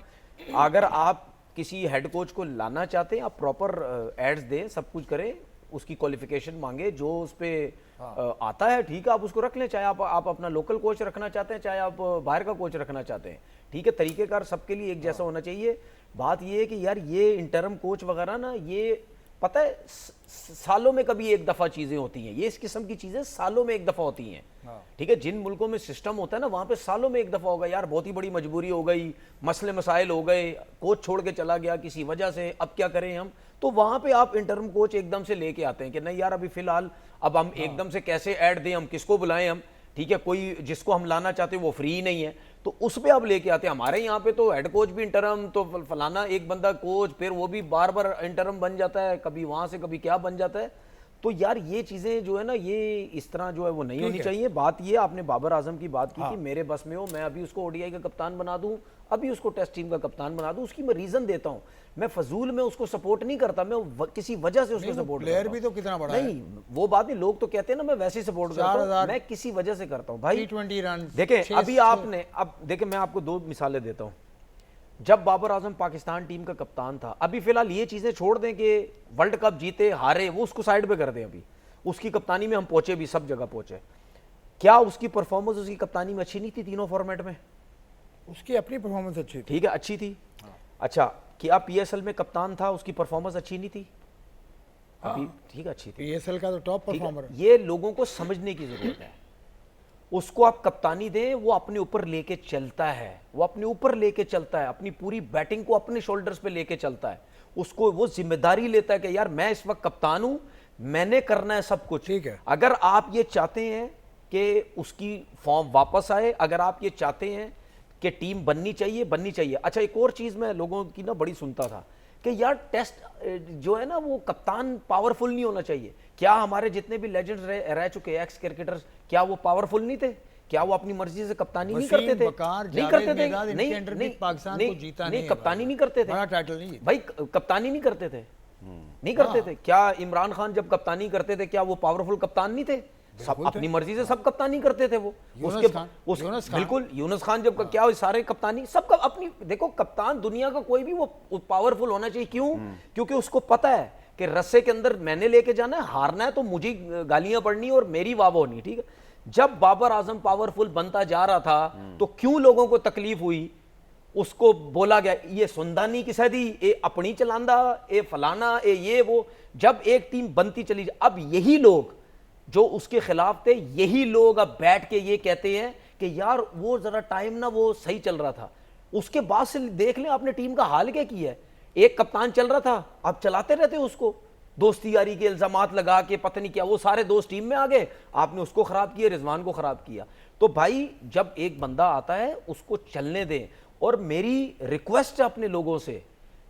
अगर आप किसी हेड कोच को लाना चाहते हैं, आप प्रॉपर एड्स दें, सब कुछ करें, उसकी क्वालिफिकेशन मांगे, जो उस पर आता है ठीक है, आप उसको रख लें। चाहे आप अपना लोकल कोच रखना चाहते हैं, चाहे आप बाहर का कोच रखना चाहते हैं, ठीक है, तरीकेकार सबके लिए एक जैसा होना चाहिए। बात ये है कि यार ये इंटरम कोच वगैरह ना, ये पता है सालों में कभी एक दफा चीजें होती हैं, ये इस किस्म की चीजें सालों में एक दफा होती हैं। ठीक है, जिन मुल्कों में सिस्टम होता है ना, वहां पे सालों में एक दफा होगा, यार बहुत ही बड़ी मजबूरी हो गई, मसले मसाइल हो गए, कोच छोड़ के चला गया किसी वजह से, अब क्या करें हम, तो वहां पे आप इंटरम कोच एकदम से लेके आते हैं कि नहीं यार अभी फिलहाल अब हम एकदम से कैसे ऐड दें, हम किसको बुलाएं हम, ठीक है, कोई जिसको हम लाना चाहते हैं वो फ्री नहीं है, तो उस पे आप लेके आते हैं। हमारे यहाँ पे तो हेड कोच भी इंटरम, तो फलाना एक बंदा कोच, फिर वो भी बार बार इंटरम बन जाता है, कभी वहां से कभी क्या बन जाता है। तो यार ये चीजें जो है ना, ये इस तरह जो है वो नहीं होनी चाहिए। बात ये आपने बाबर आजम की बात की कि मेरे बस में हो, मैं अभी उसको ओडीआई का कप्तान बना दूं, अभी उसको टेस्ट टीम का कप्तान बना दूं, उसकी मैं रीजन देता हूं, मैं फजूल में उसको सपोर्ट नहीं करता, मैं किसी वजह से उसको सपोर्ट करता हूं। प्लेयर भी तो कितना बड़ा नहीं, वो बात नहीं, लोग तो कहते हैं ना मैं वैसे ही सपोर्ट करता हूं, मैं किसी वजह से करता हूं भाई। T20 रन देखें अभी आपने, अब देखें मैं आपको 2 मिसालें देता हूं। जब बाबर आजम पाकिस्तान टीम का कप्तान था, अभी फिलहाल ये चीजें छोड़ दें कि वर्ल्ड कप जीते हारे, वो उसको साइड पे कर दें, अभी उसकी कप्तानी में हम पहुंचे भी, सब जगह पहुंचे, क्या उसकी परफॉर्मेंस उसकी कप्तानी में अच्छी नहीं थी? तीनों फॉर्मेट में उसकी अपनी परफॉर्मेंस अच्छी थी, ठीक है, अच्छी थी। अच्छा, क्या पीएसएल में कप्तान था, उसकी परफॉर्मेंस अच्छी नहीं थी? अभी ठीक है, अच्छी थी, पीएसएल का तो टॉप परफॉर्मर है। ये लोगों को समझने की जरूरत है। उसको आप कप्तानी दें, वो अपने ऊपर लेके चलता है, वो अपने ऊपर लेके चलता है, अपनी पूरी बैटिंग को अपने शोल्डर्स पे लेके चलता है, उसको वो जिम्मेदारी लेता है कि यार मैं इस वक्त कप्तान हूं, मैंने करना है सब कुछ। ठीक है, अगर आप ये चाहते हैं कि उसकी फॉर्म वापस आए, अगर आप ये चाहते हैं कि टीम बननी चाहिए। अच्छा, एक और चीज मैं लोगों की ना बड़ी सुनता था कि यार टेस्ट जो है ना, वो कप्तान पावरफुल नहीं होना चाहिए। क्या हमारे जितने भी लेजेंड्स रह चुके एक्स क्रिकेटर्स, क्या वो पावरफुल नहीं थे? क्या वो अपनी मर्जी से कप्तानी नहीं करते थे? नहीं करते थे, नहीं पाकिस्तान को जीता नहीं, कप्तानी नहीं करते थे, बड़ा टाइटल नहीं भाई, कप्तानी नहीं करते थे, नहीं करते थे। क्या इमरान खान जब कप्तानी करते थे, क्या वो पावरफुल कप्तान नहीं थे? सब अपनी मर्जी से सब कप्तानी करते थे। वो उसके बिल्कुल यूनुस खान जब क्या सारे कप्तानी सब अपनी, देखो कप्तान दुनिया का कोई भी वो पावरफुल होना चाहिए। क्यों? क्योंकि उसको पता है कि रस्से के अंदर मैंने लेके जाना है, हारना है तो मुझे गालियां पड़नी और मेरी वाह होनी। ठीक है, जब बाबर आजम पावरफुल बनता जा रहा था तो क्यों लोगों को तकलीफ हुई? उसको बोला गया ये सुंदानी की सदी, ये अपनी चलांदा, ये फलाना, ये वो। जब एक टीम बनती चली, अब यही लोग जो उसके खिलाफ थे, यही लोग अब बैठ के ये कहते हैं कि यार वो जरा टाइम ना वो सही चल रहा था। उसके बाद से देख लें आपने टीम का हाल क्या किया है। एक कप्तान चल रहा था, आप चलाते रहते उसको, दोस्ती यारी के इल्जामात लगा के पता नहीं क्या, वो सारे दोस्त टीम में आ गए, आपने उसको खराब किया, रिजवान को खराब किया। तो भाई जब एक बंदा आता है उसको चलने दें। और मेरी रिक्वेस्ट है अपने लोगों से,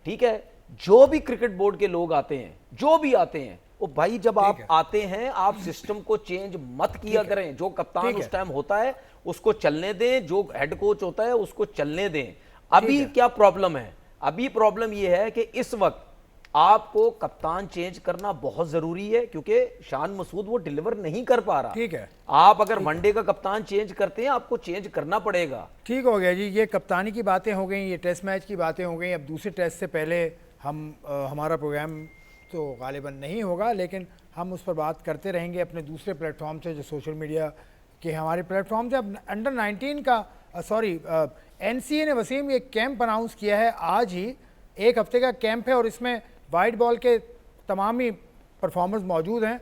ठीक है, जो भी क्रिकेट बोर्ड के लोग आते हैं, जो भी आते हैं, वो भाई जब आप आते हैं आप सिस्टम को चेंज मत किया करें। जो कप्तान उस टाइम होता है उसको चलने दें, जो हेड कोच होता है उसको चलने दें। अभी क्या प्रॉब्लम है? अभी प्रॉब्लम यह है कि इस वक्त आपको कप्तान चेंज करना बहुत जरूरी है, क्योंकि शान मसूद वो डिलीवर नहीं कर पा रहा। ठीक है, आप अगर वनडे का कप्तान चेंज करते हैं, आपको चेंज करना पड़ेगा। ठीक हो गया जी, ये कप्तानी की बातें हो गई, ये टेस्ट मैच की बातें हो गई। अब दूसरे टेस्ट से पहले हमारा प्रोग्राम तो गालिबन नहीं होगा, लेकिन हम उस पर बात करते रहेंगे अपने दूसरे प्लेटफॉर्म से, जो सोशल मीडिया के हमारे प्लेटफॉर्म से। अब अंडर 19 का एनसीए ने वसीम एक कैंप अनाउंस किया है आज ही, 1 हफ्ते का कैंप है और इसमें वाइट बॉल के तमाम ही परफॉर्मर्स मौजूद हैं।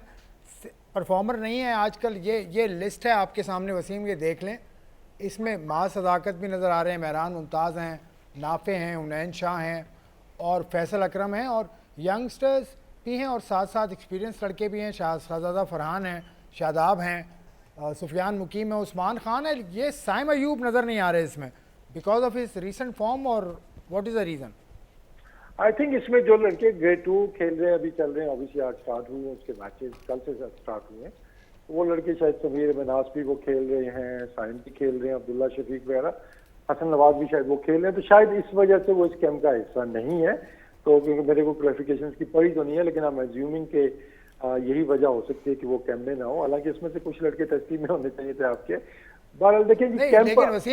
परफॉर्मर नहीं है आजकल, ये लिस्ट है आपके सामने वसीम, ये देख लें। इसमें माँ सदाकत भी नज़र आ रहे हैं, महरान मुमताज़ हैं, नाफे हैं, हुनैन शाह हैं और फैसल अकरम हैं, और यंगस्टर्स भी हैं और साथ साथ एक्सपीरियंस लड़के भी हैं, शहजादा फरहान हैं, शादाब हैं, सुफियान मुकीम है, उस्मान खान है, ये साइम अयूब नज़र नहीं आ रहे इसमें because of his recent form, और what is the reason? I think इसमें जो लड़के ग्रेड 2 खेल रहे हैं, अभी चल रहे हैं, ऑब्वियसली आज स्टार्ट हुए हैं उसके मैचेस, कल से स्टार्ट हुए हैं, वो लड़के शायद समीर मनास भी वो खेल रहे हैं, साइम भी खेल रहे हैं, अब्दुल्ला शफीक वगैरह, हसन नवाज भी शायद वो खेल रहे हैं, तो शायद इस वजह से वो इस कैंप का हिस्सा नहीं है। तो क्योंकि मेरे को क्लैरिफिकेशन की पड़ी तो नहीं है, लेकिन आई एम एज्यूमिंग के यही वजह हो सकती है कि वो कैंप में ना हो। हालांकि इसमें से कुछ लड़के टेस्टिंग में होने चाहिए थे आपके। बहरहाल देखिए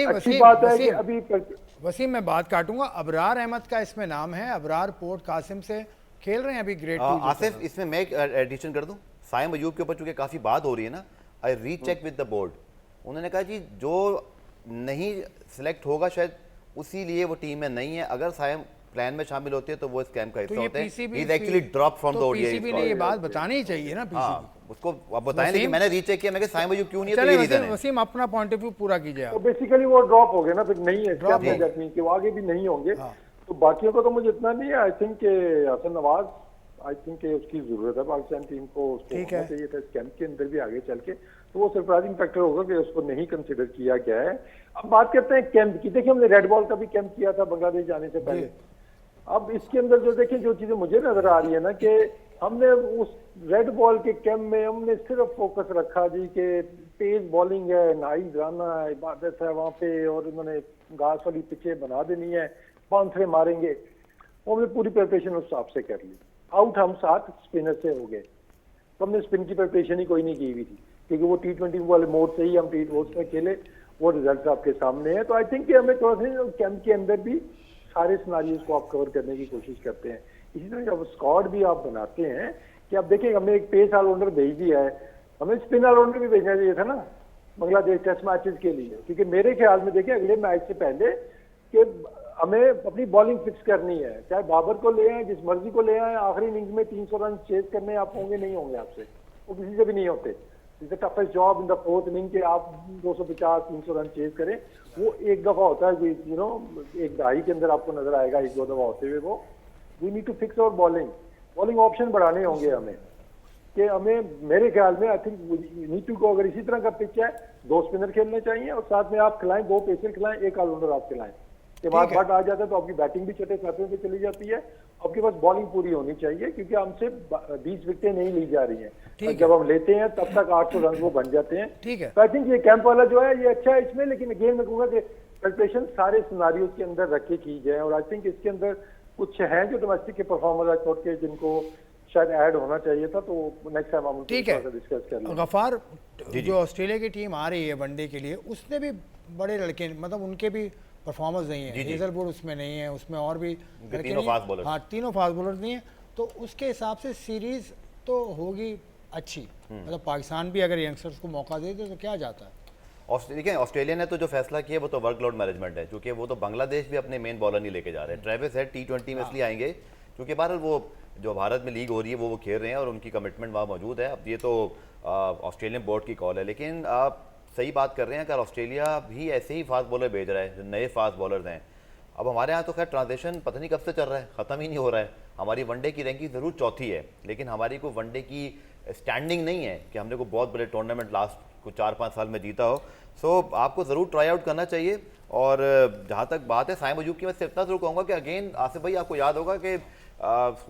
अच्छी बात है कि अभी वसीम मैं बात काटूंगा, अबरार अहमद का इसमें नाम है, अबरार पोर्ट कासिम से खेल रहे हैं अभी ग्रेड 2। आसिफ इसमें मैं एक एडिशन कर दूं, साइम अयूब के ऊपर चूंकि काफी बात हो रही है ना, आई रीचेक विद द बोर्ड, उन्होंने कहा जी जो नहीं सिलेक्ट होगा शायद उसी लिए वो टीम में नहीं है, अगर साइम प्लान में शामिल होते हैं तो वो इस कैंप का हिस्सा होते हैं। He is actually drop from the ODI. PCB ने ये बात बतानी ही चाहिए ना पीसीबी उसको। अब बताएं, लेकिन मैंने रीचेक किया, मैं साइम अयूब क्यों नहीं है, तो ये रीजन है। वसीम अपना पॉइंट ऑफ व्यू पूरा कीजिए। तो बेसिकली वो ड्रॉप हो गए ना, फिर नहीं है ड्रॉप हो जाती कि वो आगे भी नहीं होंगे। तो बाकियों को तो मुझे इतना नहीं है। आई थिंक के हसन नवाज, आई थिंक उसकी जरूरत है पाकिस्तान टीम को, उसको होना चाहिए था इस कैंप के अंदर भी आगे चल के, तो वो सरप्राइजिंग फैक्टर होगा कि उसको नहीं कंसिडर किया गया है। अब बात करते हैं कैंप की। देखिए हमने रेड बॉल का भी कैंप किया था बांग्लादेश जाने से पहले। अब इसके अंदर जो देखिए जो चीजें मुझे नजर आ रही है ना, कि हमने उस रेड बॉल के कैंप में हमने सिर्फ फोकस रखा जी कि तेज बॉलिंग है, नाइस राना है, इबादत है वहां पे, और उन्होंने घास वाली पिचे बना देनी है, बाउंसरे मारेंगे। वो हमने पूरी प्रिपरेशन उस हिसाब से कर ली। आउट हम 7 स्पिनर से हो गए, तो हमने स्पिन की प्रिपरेशन ही कोई नहीं की हुई थी, क्योंकि वो T20 वाले मोड से ही हम T20 में खेले, वो रिजल्ट आपके सामने है। तो आई थिंक कि हमें थोड़ा सा कैंप के अंदर भी सारे सिनारियोज को आप कवर करने की कोशिश करते हैं। इसी तरह जब स्क्वाड भी आप बनाते हैं कि आप देखें, हमने एक पेस ऑलराउंडर भेज दिया है, हमें स्पिन ऑलराउंडर भी भेजना चाहिए था ना बांग्लादेश टेस्ट मैचेस के लिए, क्योंकि मेरे ख्याल में देखिए अगले मैच से पहले कि हमें अपनी बॉलिंग फिक्स करनी है, चाहे बाबर को ले आए, जिस मर्जी को ले आए, आखिरी इनिंग्स में 300 रन चेज करने आप होंगे नहीं होंगे आपसे, वो किसी से भी नहीं होते। Is the toughest job in the fourth inning के आप 250-300 रन चेज करें, वो एक दफा होता है, यू नो एक दहाई के अंदर आपको नजर आएगा 1-2 दफा होते हुए। वो we need to fix our bowling option बढ़ाने होंगे हमें, कि हमें मेरे ख्याल में आई थिंक नीड टू को, अगर इसी तरह का पिच है 2 स्पिनर खेलने चाहिए और साथ में आप खिलाएं, 2 पेसर खिलाएं, 1 ऑलराउंडर आप खिलाएं, के बाद बट आ जाता है तो आपकी बैटिंग भी छठे सातवें पे चली जाती है, आपके पास बॉलिंग पूरी होनी चाहिए, क्योंकि हमसे 20 विकेटें नहीं ली जा रही हैं, जब हम लेते हैं तब तक 800 रन वो बन जाते हैं। ठीक है, तो आई थिंक ये कैंप वाला जो है ये अच्छा है इसमें, लेकिन अगेन मैं कहूँगा कि प्रिपरेशन सारे सिनारियों के अंदर रख के की जाए, और आई थिंक इसके अंदर कुछ हैं जो डोमेस्टिक के परफॉर्मर के जिनको शायद ऐड होना चाहिए था, तो नेक्स्ट टाइम हम डिस्कस कर लेंगे। गफार, जो ऑस्ट्रेलिया की टीम आ रही है वनडे के लिए, उसने भी बड़े लड़के, मतलब उनके भी परफॉर्मेंस नहीं है, हेजलवुड उसमें नहीं है, उसमें और भी तीनों फास्ट बॉलर, हाँ तीनों फास्ट बॉलर नहीं है, तो उसके हिसाब से सीरीज तो होगी अच्छी। मतलब पाकिस्तान भी अगर यंगस्टर्स को मौका दे दे तो क्या जाता है। देखिए ऑस्ट्रेलिया ने तो जो फैसला किया वो तो वर्कलोड मैनेजमेंट है, क्योंकि वो तो बांग्लादेश भी अपने मेन बॉलर नहीं लेके जा रहे हैं। ट्रेविस हेड T20 में इसलिए आएंगे क्योंकि बहरहाल वो जो भारत में लीग हो रही है वो खेल रहे हैं और उनकी कमिटमेंट वहाँ मौजूद है। अब ये तो ऑस्ट्रेलियन बोर्ड की कॉल है, लेकिन आप सही बात कर रहे हैं, अगर ऑस्ट्रेलिया भी ऐसे ही फास्ट बॉलर भेज रहा है, जो नए फास्ट बॉलर्स हैं। अब हमारे यहाँ तो खैर ट्रांजिशन पता नहीं कब से चल रहा है, ख़त्म ही नहीं हो रहा है। हमारी वनडे की रैंकिंग ज़रूर चौथी है, लेकिन हमारी कोई वनडे की स्टैंडिंग नहीं है कि हमने कोई बहुत बड़े टूर्नामेंट लास्ट कुछ 4-5 साल में जीता हो। सो आपको ज़रूर ट्राई आउट करना चाहिए। और जहाँ तक बात है साइम अयूब की, मैं सिर्फ इतना जरूर कहूँगा कि अगेन आसिफ भाई आपको याद होगा कि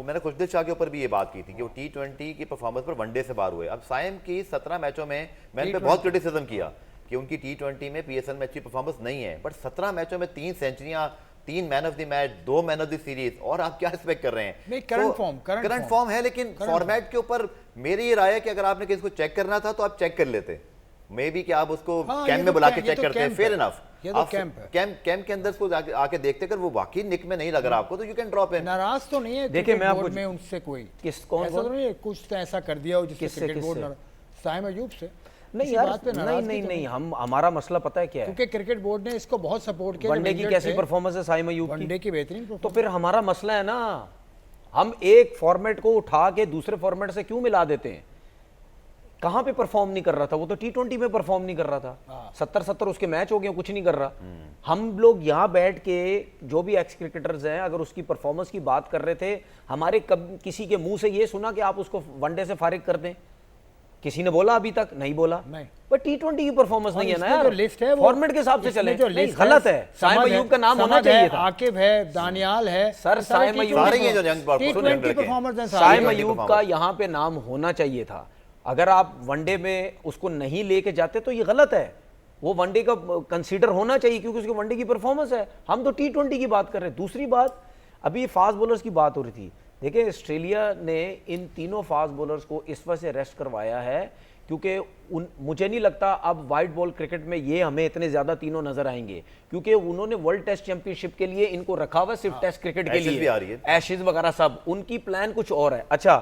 मैंने खुशदिल शाह के ऊपर भी ये बात की थी कि वो T20 की परफॉर्मेंस पर वनडे से बाहर हुए। अब साइम की 17 मैचों में मैंने बहुत क्रिटिसिज्म किया कि उनकी T20 में PSL में अच्छी परफॉर्मेंस नहीं है, बट 17 मैचों में 3 सेंचुरियां, 3 man of the match, 2 man of the series, और आप क्या एक्सपेक्ट कर रहे हैं। करंट फॉर्म है, लेकिन फॉर्मेट के ऊपर मेरी ये राय है कि अगर आपने किसी को चेक करना था तो आप चेक कर लेते, मे बी कि आप उसको कैंप में बुला के चेक करते हैं, फेयर इनफ। कैंप के अंदर उसको आके देखते, अगर वो वाकई निक में नहीं लग रहा आपको तो यू कैन ड्रॉप इन। नाराज तो नहीं है, देखिए मैं आपको में उनसे कोई कौन ऐसा तो नहीं कुछ तो ऐसा कर दिया हो जिससे क्रिकेट बोर्ड साइम अयूब से नहीं यार, नहीं हम हमारा मसला पता है क्या है, क्योंकि क्रिकेट बोर्ड ने इसको बहुत सपोर्ट किया। वनडे की कैसी परफॉर्मेंस है साइम अयूब की, वनडे की बेहतरीन, तो फिर हमारा मसला है ना, हम एक फॉर्मेट को उठा के दूसरे फॉर्मेट से क्यों मिला देते हैं। कहां पे परफॉर्म नहीं कर रहा था वो, तो T20 में परफॉर्म नहीं कर रहा था। 70 उसके मैच हो गए, कुछ नहीं कर रहा। हम लोग यहाँ बैठ के जो भी एक्स क्रिकेटर्स हैं, अगर उसकी परफॉर्मेंस की बात कर रहे थे, हमारे किसी के मुंह से ये सुना कि आप उसको वनडे से फारिग कर दें। किसी ने बोला अभी तक? नहीं बोला। नहीं। पर T20 की परफॉर्मेंस नहीं है ना यार, जो लिस्ट है वो फॉर्मेट के हिसाब से चले। जो नहीं, लिस्ट गलत है। साइम अयूब का नाम होना चाहिए था। आकिब है, दानियाल है सर, साइम अयूब सारे ये जो यंग T20 परफॉर्मर्स हैं साइम अयूब का यहाँ पे नाम होना चाहिए था। अगर आप वनडे में उसको नहीं लेके जाते तो ये गलत है। वो वनडे का कंसीडर होना चाहिए क्योंकि उसके वनडे की परफॉर्मेंस है। हम तो T20 की बात कर रहे हैं। दूसरी बात, अभी फास्ट बॉलर्स की बात हो रही थी। देखिए, ऑस्ट्रेलिया ने इन तीनों फास्ट बॉलर्स को इस वजह से रेस्ट करवाया है क्योंकि मुझे नहीं लगता अब वाइट बॉल क्रिकेट में ये हमें इतने ज्यादा तीनों नजर आएंगे, क्योंकि उन्होंने वर्ल्ड टेस्ट चैंपियनशिप के लिए इनको रखा हुआ सिर्फ टेस्ट क्रिकेट के लिए, एशेज वगैरह सब, उनकी प्लान कुछ और है। अच्छा,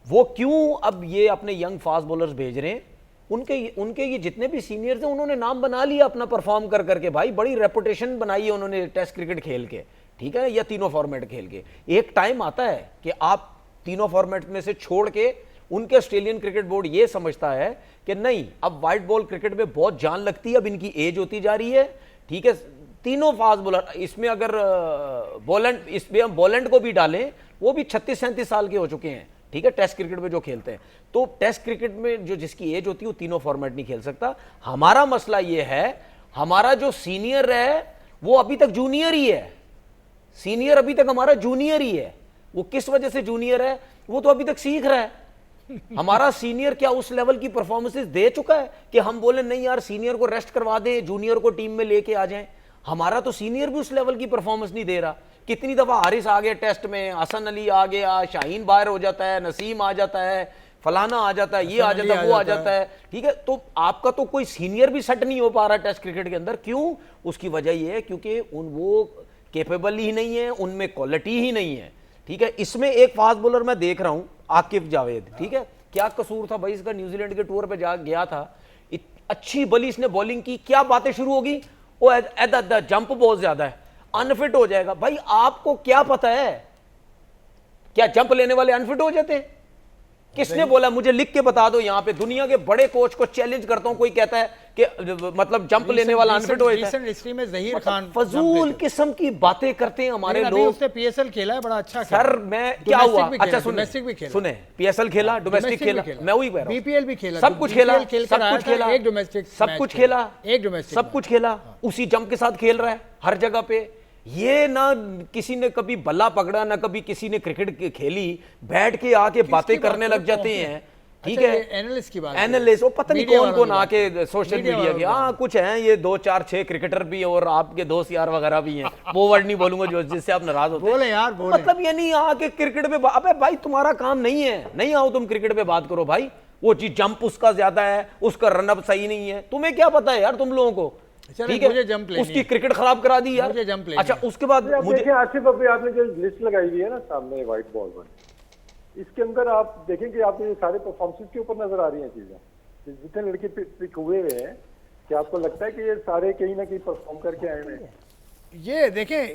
वो क्यों अब ये अपने यंग फास्ट बॉलर्स भेज रहे हैं? उनके ये जितने भी सीनियर्स हैं उन्होंने नाम बना लिया अपना परफॉर्म कर करके। भाई बड़ी रेपुटेशन बनाई है उन्होंने टेस्ट क्रिकेट खेल के, ठीक है, या तीनों फॉर्मेट खेल के। एक टाइम आता है कि आप तीनों फॉर्मेट में से छोड़ के, उनके ऑस्ट्रेलियन क्रिकेट बोर्ड ये समझता है कि नहीं, अब व्हाइट बॉल क्रिकेट में बहुत जान लगती है, अब इनकी एज होती जा रही है, ठीक है। तीनों फास्ट बॉलर, इसमें अगर बॉलैंड, इसमें हम बॉलैंड को भी डालें, वो भी 36-37 साल के हो चुके हैं, ठीक है, टेस्ट क्रिकेट में जो खेलते हैं। तो टेस्ट क्रिकेट में जो जिसकी एज होती है वो तीनों फॉर्मेट नहीं खेल सकता। हमारा मसला ये है, हमारा जो सीनियर है वो अभी तक जूनियर ही है। सीनियर अभी तक हमारा जूनियर ही है। वो किस वजह से जूनियर है? वो तो अभी तक सीख रहा है। हमारा सीनियर क्या उस लेवल की परफॉर्मेंसेस दे चुका है कि हम बोले नहीं यार सीनियर को रेस्ट करवा दें, जूनियर को टीम में लेके आ जाएं? हमारा तो सीनियर भी उस लेवल की परफॉर्मेंस नहीं दे रहा। कितनी दफा हारिस आ गया टेस्ट में, हसन अली आ गया, शाहीन बाहर हो जाता है, नसीम आ जाता है, फलाना आ जाता है, ये आ जाता है, वो आ जाता है, ठीक है। तो आपका तो कोई सीनियर भी सेट नहीं हो पा रहा टेस्ट क्रिकेट के अंदर। क्यों? उसकी वजह यह है क्योंकि वो कैपेबल ही नहीं है, उनमें क्वालिटी ही नहीं है, ठीक है। इसमें एक फास्ट बॉलर मैं देख रहा हूं, आकिब जावेद, ठीक है, क्या कसूर था भाई इसका? न्यूजीलैंड के टूर पे जा गया था, अच्छी बली इसने बॉलिंग की, क्या बातें शुरू होगी, वो जंप बहुत ज्यादा है, अनफिट हो जाएगा। भाई आपको क्या पता है, क्या जंप लेने वाले अनफिट हो जाते हैं? किसने बोला? मुझे लिख के बता दो। यहां पे दुनिया के बड़े कोच को चैलेंज करता हूं, कोई कहता है कि मतलब जंप लेने वाला अनफिट हो जाता है। हिस्ट्री में ज़हीर खान फजूल किस्म की बातें करते हैं हमारे लोग। उसने पीएसएल खेला है, बड़ा अच्छा सर। मैं क्या हुआ? अच्छा सुने, पीएसएल खेला, डोमेस्टिक खेला, मैं वही कह रहा हूं, बीपीएल भी खेला, सब कुछ खेला, सब कुछ खेला, एक डोमेस्टिक, सब कुछ खेला, एक डोमेस्टिक, सब कुछ खेला, उसी जंप के साथ खेल रहा है हर जगह पे। ये ना किसी ने कभी बल्ला पकड़ा, ना कभी किसी ने क्रिकेट खेली, बैठ के आके बातें करने लग जाते हैं, ठीक है। एनालिस्ट की बात, एनालिस्ट, वो पता नहीं कौन कौन आके सोशल मीडिया के, हाँ कुछ हैं ये 2-4-6 क्रिकेटर भी और आपके दोस्त यार वगैरह भी हैं, वो वर्ड नहीं बोलूंगा जो जिससे आप नाराज होते हैं। बोले यार, बोले। मतलब ये नहीं आके क्रिकेट पे, अबे भाई तुम्हारा काम नहीं है, नहीं आओ तुम क्रिकेट पे बात करो भाई। वो जी जंप उसका ज्यादा है, उसका रनअप सही नहीं है, तुम्हें क्या पता है यार तुम लोगों को, ठीक है। उसकी क्रिकेट खराब करा दी यार। अच्छा, उसके बाद मुझे आसिफ, अभी आपने जो लिस्ट लगाई हुई है ना सामने व्हाइट बॉल पर, इसके अंदर आप देखेंगे आपको ये सारे परफॉर्मेंस के ऊपर नजर आ रही हैं चीजें। जितने लड़के पिक हुए हुए हैं, क्या आपको लगता है कि ये सारे कहीं ना कहीं परफॉर्म करके आए हुए हैं? ये देखें,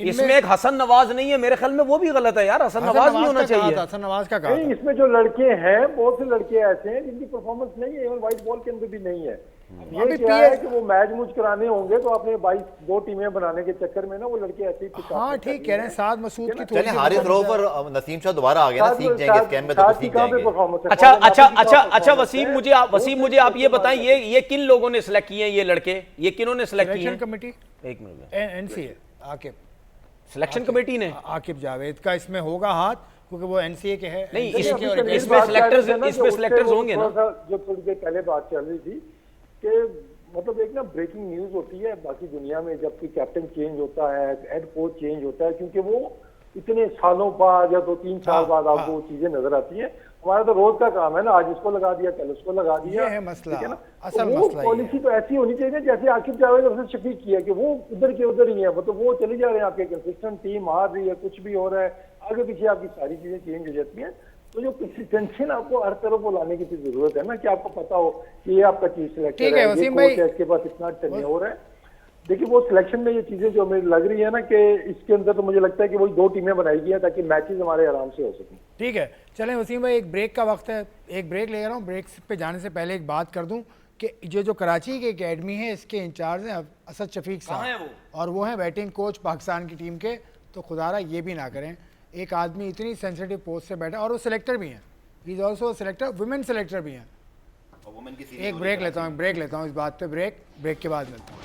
इसमें एक हसन नवाज नहीं है मेरे ख्याल में, वो भी गलत है यार। हसन नवाज भी होना चाहिए। हसन नवाज का कहा नहीं, इसमें जो लड़के हैं, बहुत से लड़के ऐसे हैं जिनकी परफॉर्मेंस नहीं है, व्हाइट बॉल के अंदर भी नहीं है। ये क्या है कि वो मैच मुझ कराने होंगे तो आपने 22 टीमें बनाने के चक्कर में ना वो लड़के ऐसे ही। हाँ ठीक कह रहे हैं, साद मसूद की थोड़ी हारिस रऊफ और नसीम शाह दोबारा आ गए ना, सीख जाएंगे इस गेम में तो सीख जाएंगे। अच्छा वसीम मुझे आप ये बताएं, ये किन लोगों ने सिलेक्ट किए हैं ये लड़के? ये किन्होंने सिलेक्ट किए? कमेटी, एक minute, NCA, Aqib selection committee ने। आकिब जावेद का इसमें होगा हाथ, क्योंकि वो एनसीए के है। नहीं, इसमें सिलेक्टर्स होंगे ना। जो थोड़ी देर पहले बात चल रही थी कि मतलब एक ना ब्रेकिंग न्यूज होती है बाकी दुनिया में, जब कोई कैप्टन चेंज होता है, हेड कोच चेंज होता है, क्योंकि वो इतने सालों बाद या 2-3 साल बाद आपको वो चीजें नजर आती हैं। हमारा तो रोज का काम है ना, आज इसको लगा दिया, कल उसको लगा दिया, ये है मसला, ठीक है ना। असल वो मसला पॉलिसी तो ऐसी होनी चाहिए जैसे आकिब जावेद और शफीक की है कि वो उधर के उधर ही है, मतलब वो चले जा रहे हैं, आपके कंसिस्टेंट टीम हार रही है, कुछ भी हो रहा है, आगे पीछे आपकी सारी चीजें चेंज हो जाती हैं। तो जो कंसिस्टेंसी ना आपको हर तरफ को लाने की जरूरत है ना, कि आपको पता हो कि ये आपका चीज सिलेक्टर है, ये कोच है, इसके पास इतना टेन्योर है। देखिए वो सिलेक्शन में ये चीजें जो हमें लग रही है ना कि इसके अंदर तो मुझे लगता है कि वही 2 टीमें बनाई गई हैं ताकि मैचेस हमारे आराम से हो सकें। ठीक है, चलें वसीम भाई, एक ब्रेक का वक्त है, एक ब्रेक ले रहा हूँ। ब्रेक पे जाने से पहले एक बात कर दूं कि जो कराची की एकेडमी है इसके इंचार्ज हैं असद शफीक साहब, और वो हैं बैटिंग कोच पाकिस्तान की टीम के। तो खुदारा ये भी ना करें, एक आदमी इतनी सेंसिटिव पोस्ट से बैठा, और वो सिलेक्टर भी हैं, he is also selector, women selector भी हैं। एक ब्रेक लेता हूँ इस बात पे, ब्रेक के बाद मिलता हूँ।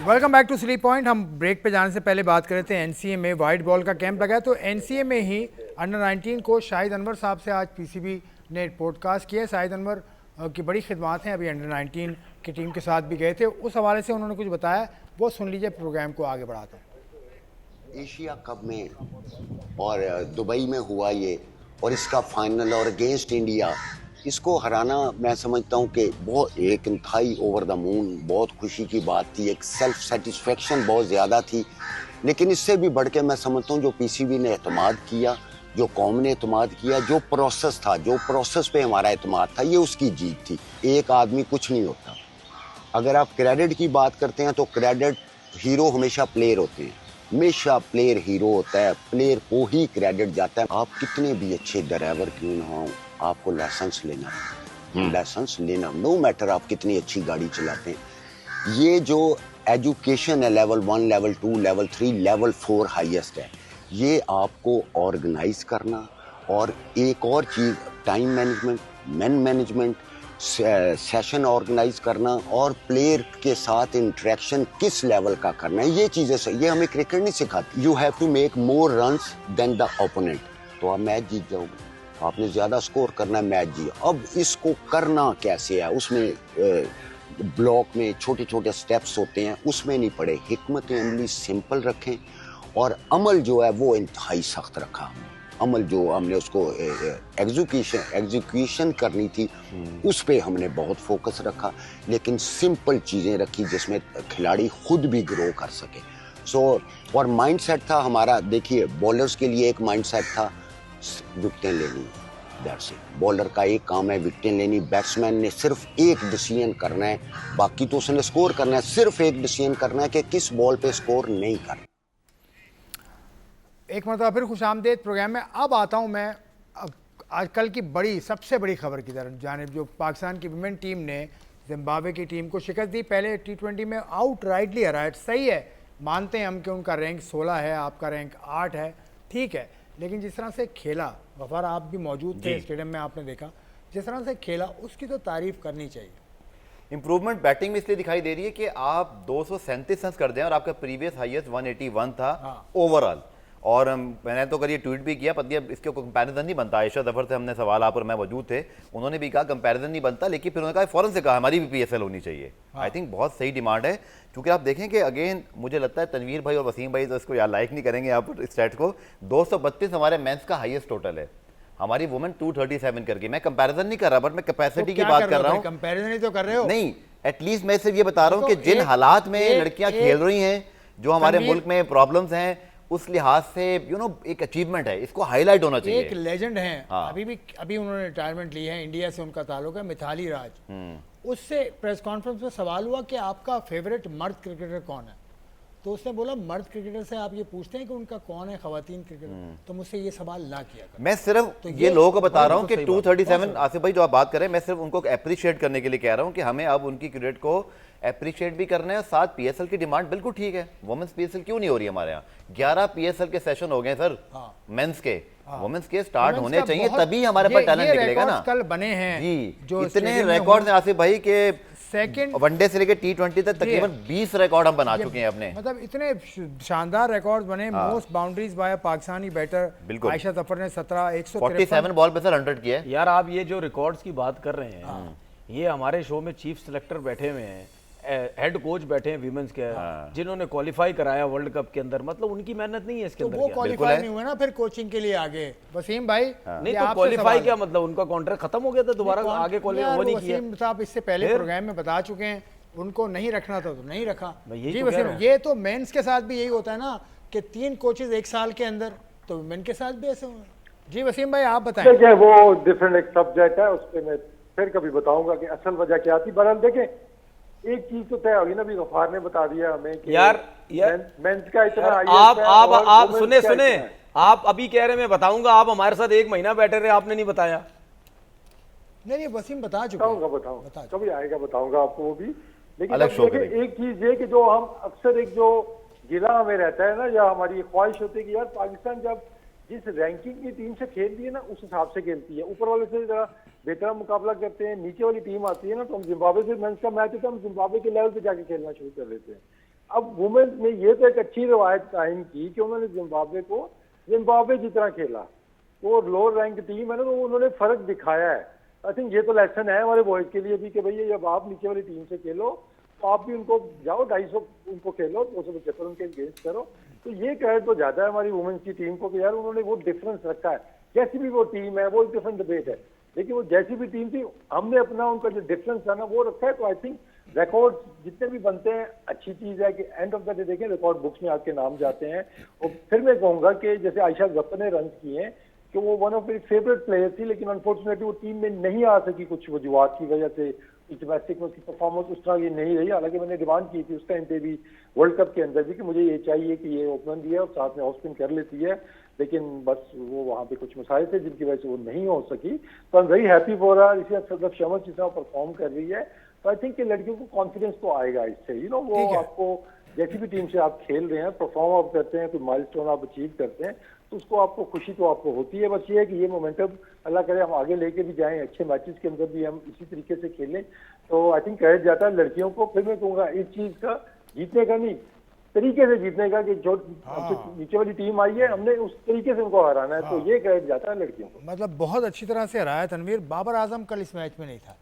Welcome back to sleep point. हम ब्रेक पे जाने से पहले बात कर रहे थे एनसीए में वाइट बॉल का कैंप लगा है, तो एनसीए में ही अंडर 19 को शाहिद अनवर साहब से आज पीसीबी ने पॉडकास्ट किया। शाहिद अनवर की बड़ी खिदमात हैं, अभी अंडर 19 की टीम के साथ भी गए थे, उस हवाले से उन्होंने कुछ बताया, वो सुन लीजिए, प्रोग्राम को आगे बढ़ाते हैं। एशिया कप में और दुबई में हुआ ये, और इसका फाइनल और अगेंस्ट इंडिया, इसको हराना मैं समझता हूँ कि बहुत एक इंतहाई ओवर द मून, बहुत खुशी की बात थी, एक सेल्फ सेटिस्फेक्शन बहुत ज़्यादा थी। लेकिन इससे भी बढ़ के मैं समझता हूँ जो पीसीबी ने एतमाद किया, जो कौम ने एतमाद किया, जो प्रोसेस था, जो प्रोसेस पे हमारा एतमाद था, ये उसकी जीत थी। एक आदमी कुछ नहीं होता। अगर आप क्रेडिट की बात करते हैं तो क्रेडिट, हीरो हमेशा प्लेयर होते हैं, हमेशा प्लेयर हीरो होता है, प्लेयर को ही क्रेडिट जाता है। आप कितने भी अच्छे ड्राइवर क्यों ना हो, आपको लाइसेंस लेना, नो मैटर आप कितनी अच्छी गाड़ी चलाते हैं। ये जो एजुकेशन है, level 1, level 2, level 3, level 4 highest है, ये आपको ऑर्गेनाइज करना, और एक और चीज़ time management, man management, session organise करना, और प्लेयर के साथ इंटरेक्शन किस लेवल का करना है, ये चीज़ें ये हमें क्रिकेट नहीं सिखाती। You have to make more runs than the opponent, तो आप मैच जीत जाओगे। आपने ज़्यादा स्कोर करना है, मैच जीत। अब इसको करना कैसे है, उसमें ब्लॉक में छोटे छोटे स्टेप्स होते हैं, उसमें नहीं पड़े। हिकमत अमली सिंपल रखें, और अमल जो है वो इंतहाई सख्त रखा हमने। अमल जो हमने उसको एग्जीक्यूशन करनी थी, उस पे हमने बहुत फोकस रखा, लेकिन सिंपल चीज़ें रखी जिसमें खिलाड़ी खुद भी ग्रो कर सके। और माइंडसेट था हमारा, देखिए बॉलर्स के लिए एक माइंडसेट था, विकेटें लेनी, दैट्स इट। बॉलर का एक काम है विकेटें लेनी, बैट्समैन ने सिर्फ एक डिसीजन करना है, बाकी तो उसने स्कोर करना है, सिर्फ एक डिसीजन करना है कि किस बॉल पे स्कोर नहीं करना। एक मरतबा फिर खुशामदीद प्रोग्राम में। अब आता हूँ मैं आजकल की सबसे बड़ी खबर की तरफ जानिब, जो पाकिस्तान की वुमेन टीम ने जिम्बाब्वे की टीम को शिकस्त दी, पहले T20 में आउट राइटली हराया। सही है, मानते हैं हम कि उनका रैंक 16 है, आपका रैंक 8 है, ठीक है, लेकिन जिस तरह से खेला, गफार आप भी मौजूद थे स्टेडियम में, आपने देखा जिस तरह से खेला, उसकी तो तारीफ करनी चाहिए। इंप्रूवमेंट बैटिंग में इसलिए दिखाई दे रही है कि आप 237 रन कर दें, और आपका प्रीवियस हाईएस्ट 181 था ओवरऑल। और मैंने तो करिए ट्वीट भी किया, पता इसके कंपैरिजन नहीं बनता। आयशा जफर से हमने सवाल, आप और मैं मौजूद थे, उन्होंने भी कहा कंपैरिजन नहीं बनता, लेकिन फिर उन्होंने कहा फ़ौरन से कहा हमारी भी PSL होनी चाहिए। आई थिंक बहुत सही डिमांड है, क्योंकि आप देखें कि अगेन मुझे लगता है तनवीर भाई और वसीम भाई तो इसको यार लाइक नहीं करेंगे आप स्टैट को, 232 हमारे मेंस का हाईएस्ट टोटल है, हमारी वुमेन 237 करके। मैं कंपैरिजन नहीं कर रहा, बट मैं कैपेसिटी की बात कर रहा हूँ। कंपैरिजन ही तो कर रहे हो। नहीं, एटलीस्ट मैं सिर्फ ये बता रहा हूँ कि जिन हालात में लड़कियां खेल रही हैं, जो हमारे मुल्क में प्रॉब्लम्स हैं, उस लिहाज से एक अचीवमेंट है, इसको हाईलाइट होना चाहिए। एक लेजेंड हैं, अभी उन्होंने रिटायरमेंट ली है, इंडिया से उनका ताल्लुक है, मिथाली राज। उससे प्रेस कॉन्फ्रेंस में सवाल हुआ कि आपका फेवरेट मर्द क्रिकेटर कौन है, तो उसने बोला मर्द क्रिकेटर से आप ये पूछते हैं कि उनका कौन है खवातीन क्रिकेटर, तो मुझसे ये सवाल ना किया कर। मैं सिर्फ तो ये लोगों को बता रहा हूँ कि 237 आसिफ भाई जो आप बात कर रहे हैं, मैं सिर्फ उनको अप्रिशिएट करने के लिए कह रहा हूँ कि हमें अब उनकी क्रिकेट को अप्रिशिएट भी करना है। साथ PSL की डिमांड बिल्कुल ठीक है, वुमेन्स PSL क्यों नहीं हो रही हमारे यहाँ? 11 PSL के सेशन हो गए सर, मेंस के, वुमेन्स के स्टार्ट होने चाहिए, तभी हमारे पास टैलेंट निकलेगा ना। कल बने हैं जी, जो इतने रिकॉर्ड हैं आसिफ भाई के, सेकंड वनडे से लेकर T20 तक तकरीबन 20 रिकॉर्ड हम बना चुके हैं अपने, मतलब इतने शानदार रिकॉर्ड बने। Most boundaries by Pakistani batter Ayesha Zafar ने 147 बॉल पे सर 100 किया है। यार आप ये जो रिकॉर्ड्स की बात कर रहे हैं, ये हमारे शो में चीफ सिलेक्टर बैठे हुए हैं, हेड कोच बैठे हैं विमेंस के, जिन्होंने क्वालिफाई कराया वर्ल्ड कप के अंदर, मतलब उनकी मेहनत नहीं है इसके अंदर। वो क्वालिफाई नहीं हुए ना फिर कोचिंग के लिए आगे। वसीम भाई नहीं तो क्वालिफाई क्या मतलब, उनका कॉन्ट्रैक्ट खत्म हो गया था, दोबारा आगे क्वालिफाई वो नहीं किया। वसीम साहब इससे पहले प्रोग्राम में बता चुके हैं उनको नहीं रखना था तो नहीं रखा। जी तो वसीम, ये तो मेंस के साथ भी यही होता है ना कि 3 कोचेज एक साल के अंदर, तो विमेन के साथ भी ऐसे हुए। जी वसीम भाई आप बताएं। देखिए वो डिफरेंट एक सब्जेक्ट है, उस पर मैं फिर कभी बताऊंगा कि असल वजह क्या थी। बहरहाल देखें, एक चीज तो तय होगी ना, भी गफार ने बता दिया हमें कि यार मेंस का इतना आप सुने आप अभी कह रहे मैं बताऊंगा, आप हमारे साथ 1 महीना बैठे रहे, आपने नहीं बताया। नहीं वसीम बता चुका, बताऊंगा कभी आएगा, बताऊंगा आपको वो भी। लेकिन एक चीज ये कि जो हम अक्सर एक जो गिला हमें रहता है ना, या हमारी ख्वाहिश होती है कि यार पाकिस्तान जब जिस रैंकिंग की टीम से खेलती है ना उस हिसाब से खेलती है, ऊपर वाले से जरा बेहतर मुकाबला करते हैं, नीचे वाली टीम आती है ना तो हम जिम्बाब्वे से मेंस का मैच होता है, हम जिम्बाब्वे के लेवल पे जाके खेलना शुरू कर देते हैं। अब वुमेन्स ने ये तो एक अच्छी रवायत कायम की कि उन्होंने जिम्बाब्वे को जिम्बाब्वे की तरह खेला, वो लोअर रैंक टीम है ना, तो उन्होंने फर्क दिखाया है। आई थिंक ये तो लेसन है हमारे बॉयज के लिए भी कि भैया जब आप नीचे वाली टीम से खेलो तो आप भी उनको जाओ 250 उनको खेलो, 275 उनके अगेंस्ट करो। तो ये क्रेडिट तो ज्यादा है हमारी वुमेन्स की टीम को कि यार उन्होंने वो डिफरेंस रखा है। जैसी भी वो टीम है वो एक डिफरेंट डिबेट है, लेकिन वो जैसी भी टीम थी हमने अपना उनका जो डिफरेंस था ना वो रखा है। तो आई थिंक रिकॉर्ड जितने भी बनते हैं अच्छी चीज है कि एंड ऑफ द डे देखें रिकॉर्ड बुक्स में आपके नाम जाते हैं। और फिर मैं कहूंगा कि जैसे आयशा जफर ने रन किए हैं कि वो वन ऑफ मेरी फेवरेट प्लेयर थी, लेकिन अनफॉर्चुनेटली वो टीम में नहीं आ सकी कुछ वजूहत की वजह से। डोमेस्टिक में उसकी परफॉर्मेंस उस तरह ये नहीं रही, हालांकि मैंने डिमांड की थी उस टाइम पे भी वर्ल्ड कप के अंदर भी कि मुझे ये चाहिए कि ये ओपन भी है और साथ में ऑफ स्पिन कर लेती है, लेकिन बस वो वहाँ पे कुछ मसाइल थे जिनकी वजह से वो नहीं हो सकी। तो I am very happy for her. इसी सदफ शमस जिस तरह परफॉर्म कर रही है, तो आई थिंक कि लड़कियों को कॉन्फिडेंस तो आएगा इससे। यू नो वो आपको जैसी भी टीम से आप खेल रहे हैं, परफॉर्म आप करते हैं, कोई माइलस्टोन आप अचीव करते हैं, तो उसको आपको खुशी तो आपको होती है। बस ये है कि ये मोमेंटम अल्लाह करे हम आगे लेके भी जाएं, अच्छे मैचेस के अंदर भी हम इसी तरीके से खेलें। तो आई थिंक कहा जाता है लड़कियों को, फिर मैं कहूँगा इस चीज़ का जीतने का नहीं, तरीके से जीतने का, कि जो नीचे वाली टीम आई है हमने उस तरीके से उनको हराना है। तो ये कहा जाता है लड़कियों को। मतलब बहुत अच्छी तरह से हराया तनवीर। बाबर आजम कल इस मैच में नहीं था।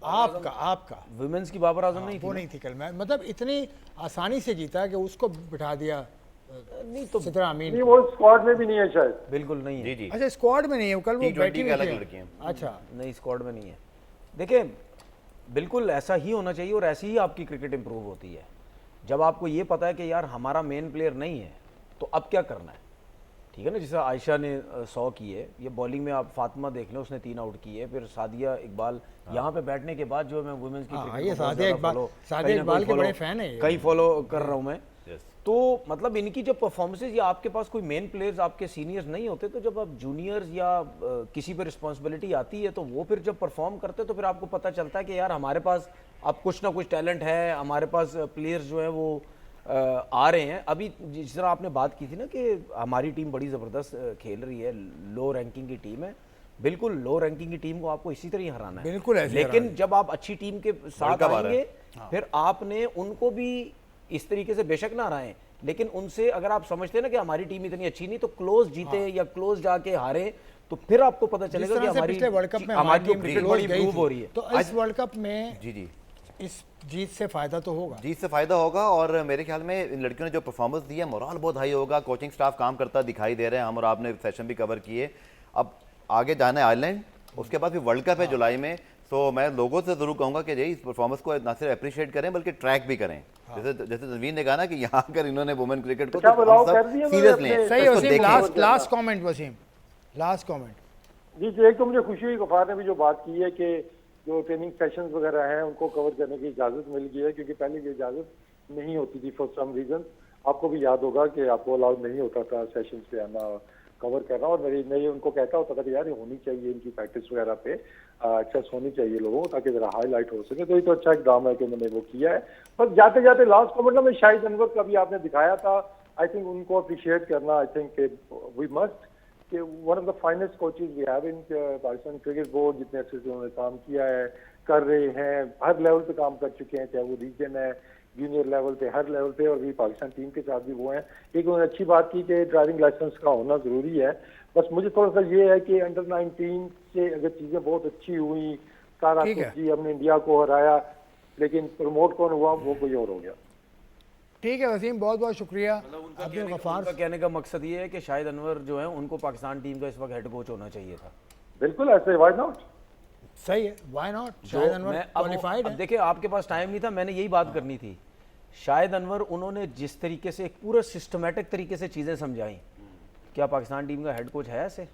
आपका वुमेन्स की बाबर आजम नहीं थी, वो नहीं थी कल मैच, मतलब इतनी आसानी से जीता कि उसको बिठा दिया। नहीं तो सिद्रा अमीन नहीं, वो स्क्वाड में भी नहीं है शायद। बिल्कुल नहीं है। जी अच्छा स्क्वाड में नहीं है, कल वो बैठी हुई थी। अच्छा नहीं स्क्वाड में नहीं है। देखिए बिल्कुल ऐसा ही होना चाहिए और ऐसी ही आपकी क्रिकेट इंप्रूव होती है। जब आपको ये पता है कि यार हमारा मेन प्लेयर नहीं है तो अब क्या करना है, ठीक है ना। जैसे आयशा ने 100 किए, ये बॉलिंग में आप फातिमा देख लो उसने 3 आउट किए, फिर सादिया इकबाल यहाँ पे बैठने के बाद जो मैं वुमेन्स की क्रिकेट सादिया इकबाल के बड़े फैन है, कई फॉलो कर रहा हूँ मैं। तो मतलब इनकी जब परफॉर्मेंसेज या आपके पास कोई मेन प्लेयर्स आपके सीनियर्स नहीं होते, तो जब आप जूनियर्स या किसी पर रिस्पॉन्सिबिलिटी आती है तो वो फिर जब परफॉर्म करते हैं तो फिर आपको पता चलता है कि यार हमारे पास अब कुछ ना कुछ टैलेंट है, हमारे पास प्लेयर्स जो है वो आ रहे हैं। अभी जिस तरह आपने बात की थी ना कि हमारी टीम बड़ी ज़बरदस्त खेल रही है, लो रैंकिंग की टीम है, बिल्कुल लो रैंकिंग की टीम को आपको इसी तरह ही हराना है, बिल्कुल ऐसे लेकिन जब आप अच्छी टीम के साथ आएंगे फिर आपने उनको भी इस तरीके से बेशक ना हराएं, लेकिन उनसे अगर आप समझते हैं ना कि हमारी टीम इतनी अच्छी नहीं, तो क्लोज जीते या क्लोज जाके हारे, तो फिर आपको पता चलेगा कि हमारी वर्ल्ड कप में हमारी क्रिकेट बड़ी इंप्रूव हो रही है। तो इस वर्ल्ड कप में जी इस जीत से फायदा तो होगा, जीत से फायदा होगा। और मेरे ख्याल में इन लड़कियों ने जो परफॉर्मेंस दी है, मोरल बहुत हाई होगा, कोचिंग स्टाफ काम करता दिखाई दे रहे हैं, हम और आपने सेशन भी कवर किए। अब आगे जाना है आयरलैंड, उसके बाद फिर वर्ल्ड कप है जुलाई में। तो मैं लोगों से जरूर कहूंगा कि इस परफॉर्मेंस को ना सिर्फ अप्रिशिएट करें बल्कि ट्रैक भी करें। जैसे तनवीर ने कहा ना कि यहाँ कर इन्होंने वुमेन क्रिकेट को सीरियस लें। सही Wasim, last comment Wasim, last comment. जी एक तो मुझे खुशी हुई गफार ने भी जो बात की है कि जो ट्रेनिंग सेशंस वगैरह हैं उनको कवर करने की इजाज़त मिल गई है, क्योंकि पहले ये इजाज़त नहीं होती थी फॉर सम रीज़न। आपको भी याद होगा कि आपको अलाउड नहीं होता था सेशंस पे आना कवर करना, और मैं उनको कहता होता था कि यार ये होनी चाहिए, इनकी प्रैक्टिस वगैरह पे एक्सेस होनी चाहिए लोगों को ताकि ज़रा हाईलाइट हो सके। तो ये तो अच्छा एग्जाम है कि उन्होंने वो किया है। बस जाते जाते लास्ट कमेंट में शाहिद अनवर का भी आपने दिखाया था, आई थिंक उनको अप्रिशिएट करना, आई थिंक वी मस्ट कि one of the finest coaches we have in Pakistan cricket board, जितने अच्छे से उन्होंने काम किया है, कर रहे हैं, हर लेवल पे काम कर चुके हैं, चाहे वो रीजन है, जूनियर लेवल पे, हर लेवल पे, और भी पाकिस्तान टीम के साथ भी वो हैं। एक उन्होंने अच्छी बात की कि ड्राइविंग लाइसेंस का होना ज़रूरी है। बस मुझे थोड़ा सा ये है कि अंडर 19 से अगर चीज़ें बहुत अच्छी हुई, सारा कुछ जी हमने इंडिया को हराया, लेकिन प्रमोट कौन हुआ वो कोई और हो गया। ठीक है वसीम, बहुत बहुत शुक्रिया। अब्दुल गफ्फार का कहने का मकसद ये है कि शाहिद अनवर जो है उनको पाकिस्तान टीम का इस वक्त हेड कोच होना चाहिए था। बिल्कुल ऐसे, व्हाई नॉट, सही है, why not. Shahid Anwar qualified है। देखिए आपके पास टाइम नहीं था, मैंने यही बात करनी थी। शाहिद अनवर उन्होंने जिस तरीके से एक पूरा सिस्टमेटिक तरीके से चीजें समझाई, क्या पाकिस्तान टीम का हेड कोच है ऐसे?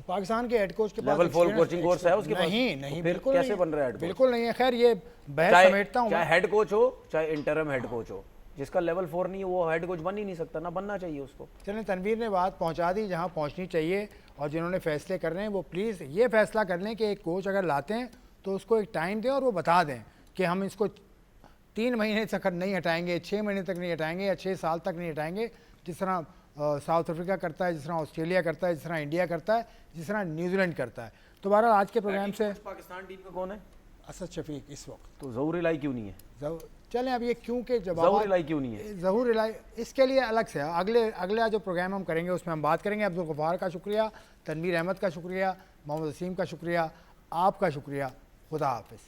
पाकिस्तान के हेड कोच के पास लेवल 4 कोचिंग कोर्स है उसके पास? नहीं, तो बिल्कुल कैसे नहीं, बन रहा है हेड कोच? बिल्कुल नहीं है। खैर ये बहस समेटता हूँ। चाहे हेड कोच हो चाहे इंटरम हेड कोच हो, जिसका लेवल 4 नहीं है वो हेड कोच बन ही नहीं सकता, ना बनना चाहिए उसको। चलें, तनवीर ने बात पहुंचा दी जहां पहुंचनी चाहिए, और जिन्होंने फैसले कर रहे हैं वो प्लीज़ ये फैसला कर लें कि एक कोच अगर लाते हैं तो उसको एक टाइम दें और वो बता दें कि हम इसको 3 महीने तक नहीं हटाएंगे, 6 महीने तक नहीं हटाएंगे, या 6 साल तक नहीं हटाएंगे, जिस तरह साउथ अफ्रीका करता है, जिस तरह ऑस्ट्रेलिया करता है, जिस तरह इंडिया करता है, जिस तरह न्यूजीलैंड करता है। तो बहरहाल आज के प्रोग्राम से पाकिस्तान टीम का कौन है? असद शफीक इस वक्त। तो ज़हूर इलाही क्यों नहीं है? चलें, अब ये क्यों के जवाब ज़हूर इलाही क्यों नहीं है? ज़हूर इलाही इसके लिए अलग से अगला जो प्रोग्राम हम करेंगे उसमें हम बात करेंगे। अब्दुल गफ्फार का शुक्रिया, तनवीर अहमद का शुक्रिया, मोहम्मद वसीम का शुक्रिया, आपका शुक्रिया। खुदा हाफिज़।